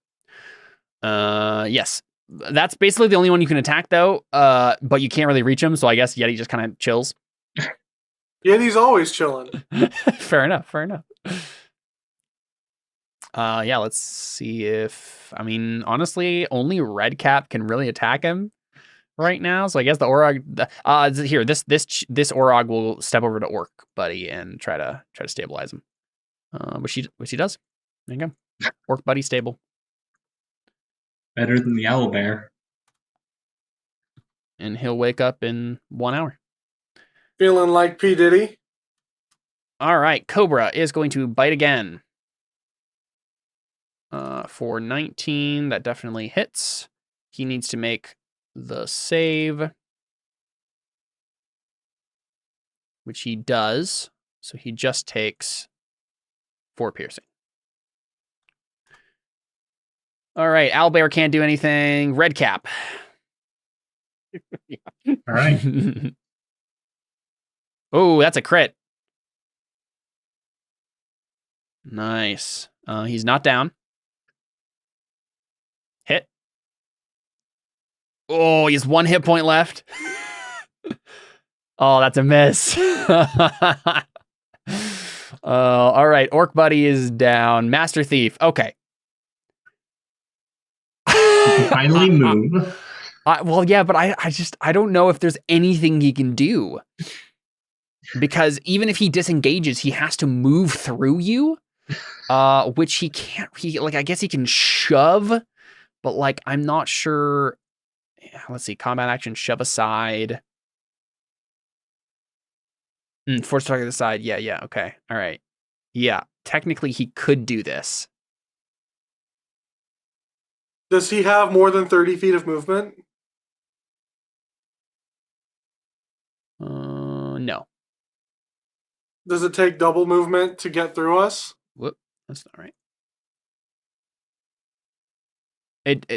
Yes, that's basically the only one you can attack though. But you can't really reach him, so I guess Yeti just kind of chills. Yeti's always chilling. Fair enough. Yeah, let's see if honestly, only Redcap can really attack him right now. So I guess the Orog here, this Orog will step over to Orc Buddy and try to stabilize him. Which he does. There you go. Orc Buddy stable. Better than the Owlbear. And he'll wake up in 1 hour. Feeling like P. Diddy? All right, Cobra is going to bite again. For 19, that definitely hits. He needs to make the save, which he does. So he just takes 4 piercing. All right, Owlbear can't do anything. Redcap. All right. Oh, that's a crit. Nice. He's not down. Hit. Oh, he has 1 hit point left. Oh, that's a miss. All right, Orc Buddy is down. Master Thief. Okay. Finally move. Well, yeah, but I don't know if there's anything he can do. because even if he disengages, he has to move through you, which he can't. I guess he can shove, but like I'm not sure. Let's see, combat action, shove aside. Force target aside. Yeah. Okay. All right. Yeah. Technically, he could do this. Does he have more than 30 feet of movement? No. Does it take double movement to get through us? Whoop. That's not right.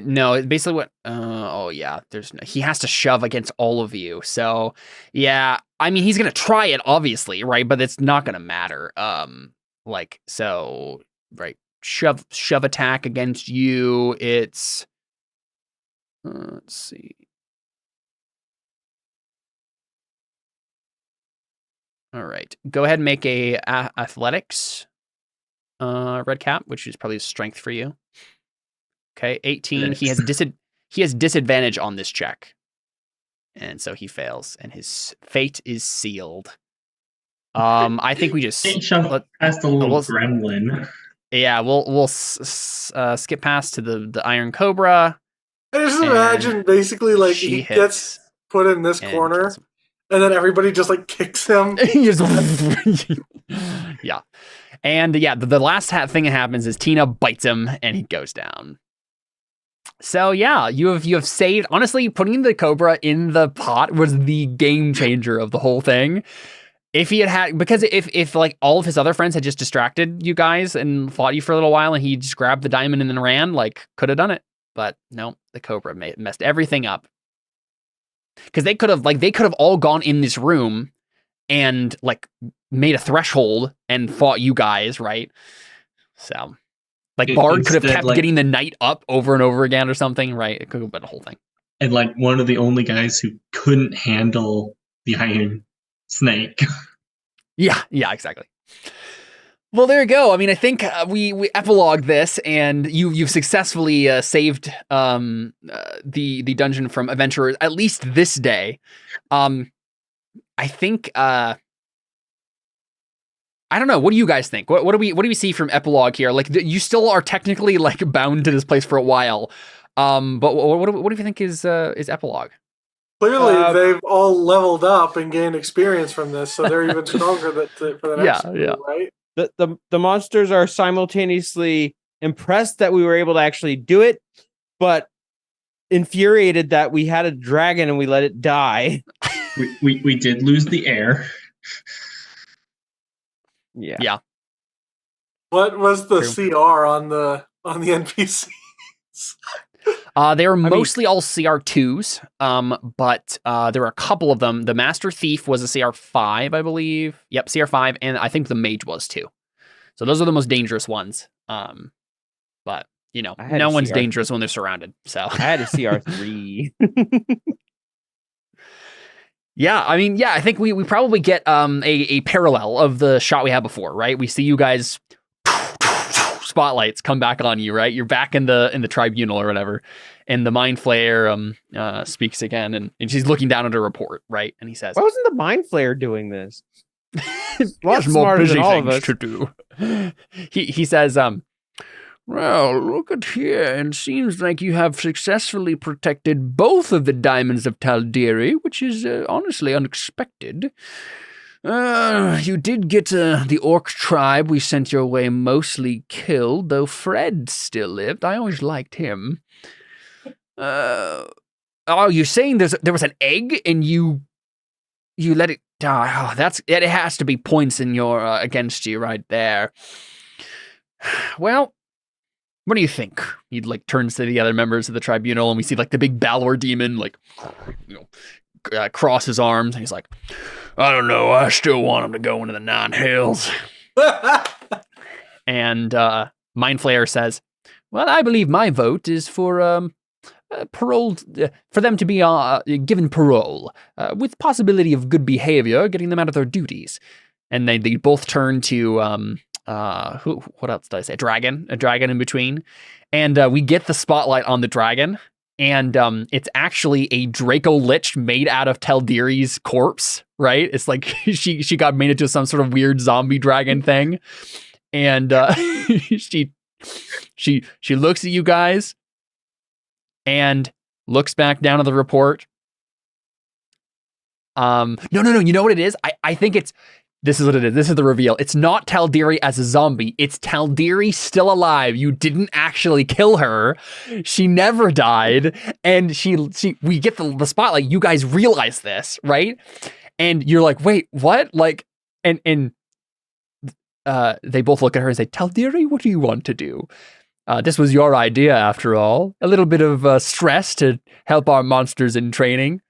No, basically what he has to shove against all of you. So yeah, I mean he's gonna try it obviously, right? But it's not gonna matter. Right. Shove attack against you. It's let's see. All right. Go ahead and make a athletics Redcap, which is probably strength for you. Okay, 18. He has disadvantage on this check. And so he fails, and his fate is sealed. I think we just past the little gremlin. Yeah, we'll skip past to the Iron Cobra. I just imagine basically like he gets put in this corner, and then everybody just like kicks him. Yeah, and yeah, the last thing that happens is Tina bites him, and he goes down. So yeah, you have saved. Honestly, putting the Cobra in the pot was the game changer of the whole thing. If he had because if like all of his other friends had just distracted you guys and fought you for a little while, and he just grabbed the diamond and then ran, like could have done it. But no, the Cobra messed everything up. Because they could have all gone in this room and like made a threshold and fought you guys, right? So. Like Bard could have kept getting the knight up over and over again or something, right? It could have been a whole thing. And like one of the only guys who couldn't handle the iron snake. Yeah, exactly. Well, there you go. I mean, I think we epilogue this, and you've successfully saved the dungeon from adventurers at least this day. I think. I don't know. What do you guys think? What do we see from epilogue here? Like, you still are technically like bound to this place for a while, but what do you think is epilogue? Clearly, they've all leveled up and gained experience from this, so they're even stronger for the next one, right? The monsters are simultaneously impressed that we were able to actually do it, but infuriated that we had a dragon and we let it die. We did lose the air. Yeah. What was the CR on the NPCs? They were mostly all CR2s, but there were a couple of them. The Master Thief was a CR5, I believe. Yep, CR5, and I think the Mage was too. So those are the most dangerous ones. But you know, no one's dangerous when they're surrounded. So I had a CR3. Yeah, I mean, I think we probably get a parallel of the shot we had before, right? We see you guys spotlights come back on you, right? You're back in the tribunal or whatever, and the Mind Flayer speaks again, and she's looking down at her report, right? And he says, "Why wasn't the Mind Flayer doing this? Lots more busy things to do." He says, "Well, look at here. It seems like you have successfully protected both of the diamonds of Taldiri, which is honestly unexpected. You did get the orc tribe we sent your way mostly killed, though Fred still lived. I always liked him. Are you saying there was an egg and you let it die? Oh, it has to be points in your against you right there. Well, what do you think?" He like turns to the other members of the tribunal, and we see like the big Balor demon like, cross his arms, and he's like, "I don't know. I still want him to go into the 9 hells." And Mind Flayer says, "Well, I believe my vote is for parole, for them to be given parole, with possibility of good behavior, getting them out of their duties." And they both turn to what else did I say? A dragon in between. And we get the spotlight on the dragon. and it's actually a Draco Lich made out of Taldiri's corpse, right? It's like she got made into some sort of weird zombie dragon thing, and she looks at you guys and looks back down at the report. No. You know what it is? I think this is what it is. This is the reveal. It's not Taldiri as a zombie. It's Taldiri still alive. You didn't actually kill her. She never died. And we get the spotlight. You guys realize this, right? And you're like, wait, what? Like, and they both look at her and say, Taldiri, what do you want to do? This was your idea, after all. A little bit of stress to help our monsters in training.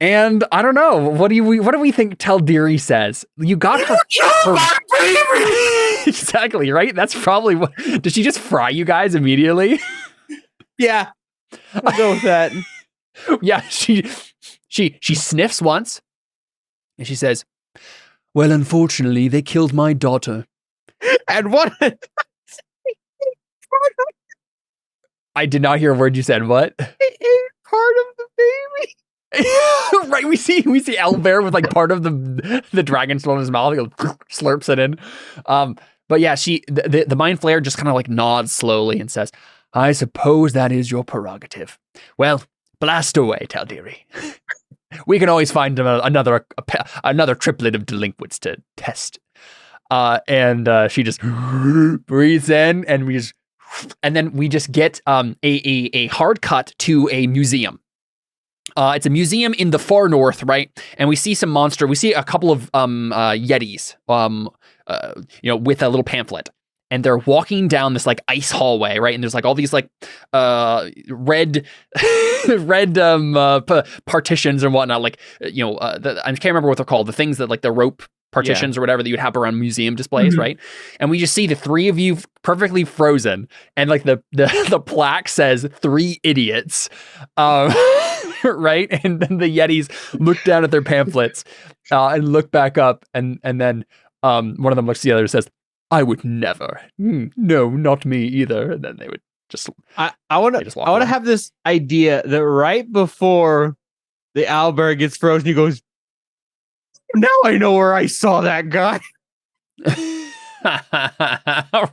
And I don't know. What do we think Taldiri says? You got her. My baby! Exactly, right? That's probably what. Did she just fry you guys immediately? Yeah. I'll go with that. Yeah, she sniffs once and she says, well, unfortunately, they killed my daughter. And what? I did not hear a word you said. What? Part of the baby. Right, we see Owlbear with like part of the dragon still in his mouth. He goes, slurps it in. But yeah, the mind flayer just kind of like nods slowly and says, I suppose that is your prerogative. Well, blast away, Taldiri. We can always find another triplet of delinquents to test. And she just breathes in, and then we just get a hard cut to a museum. It's a museum in the far north, right? And we see some monster. We see a couple of Yetis, with a little pamphlet, and they're walking down this like ice hallway, right? And there's like all these like red partitions and whatnot. Like I can't remember what they're called. The things that like the rope partitions or whatever that you'd have around museum displays, right? And we just see the three of you perfectly frozen, and like the plaque says 3 idiots. Right? And then the Yetis look down at their pamphlets and look back up, and then one of them looks at the other and says, I would never. No, not me either. And then they would just I want to have this idea that right before the Owlbear gets frozen, he goes, now I know where I saw that guy.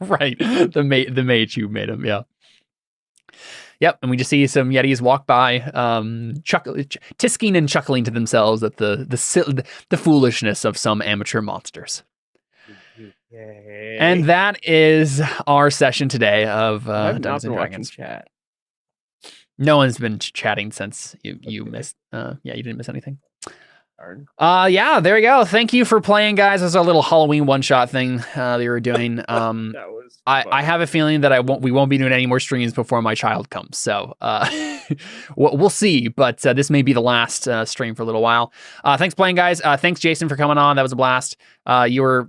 Right. The mage who made him, yeah. Yep, and we just see some Yetis walk by, tisking and chuckling to themselves at the foolishness of some amateur monsters. Yay. And that is our session today of Dungeons and Dragons. Chat. No one's been chatting since you missed. You didn't miss anything. Darn. There we go. Thank you for playing, guys. This is our little Halloween one-shot thing that we were doing. That was I have a feeling that we won't be doing any more streams before my child comes. So we'll see. But this may be the last stream for a little while. Thanks for playing, guys. Thanks, Jason, for coming on. That was a blast. You were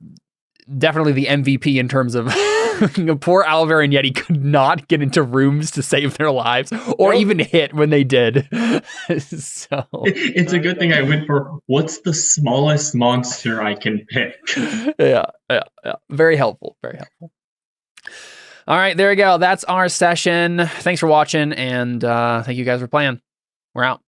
definitely the MVP in terms of poor Owlbear and Yeti could not get into rooms to save their lives or even hit when they did. So it's a good thing I went for what's the smallest monster I can pick. Yeah. Very helpful. Very helpful. All right, there we go. That's our session. Thanks for watching, and thank you guys for playing. We're out.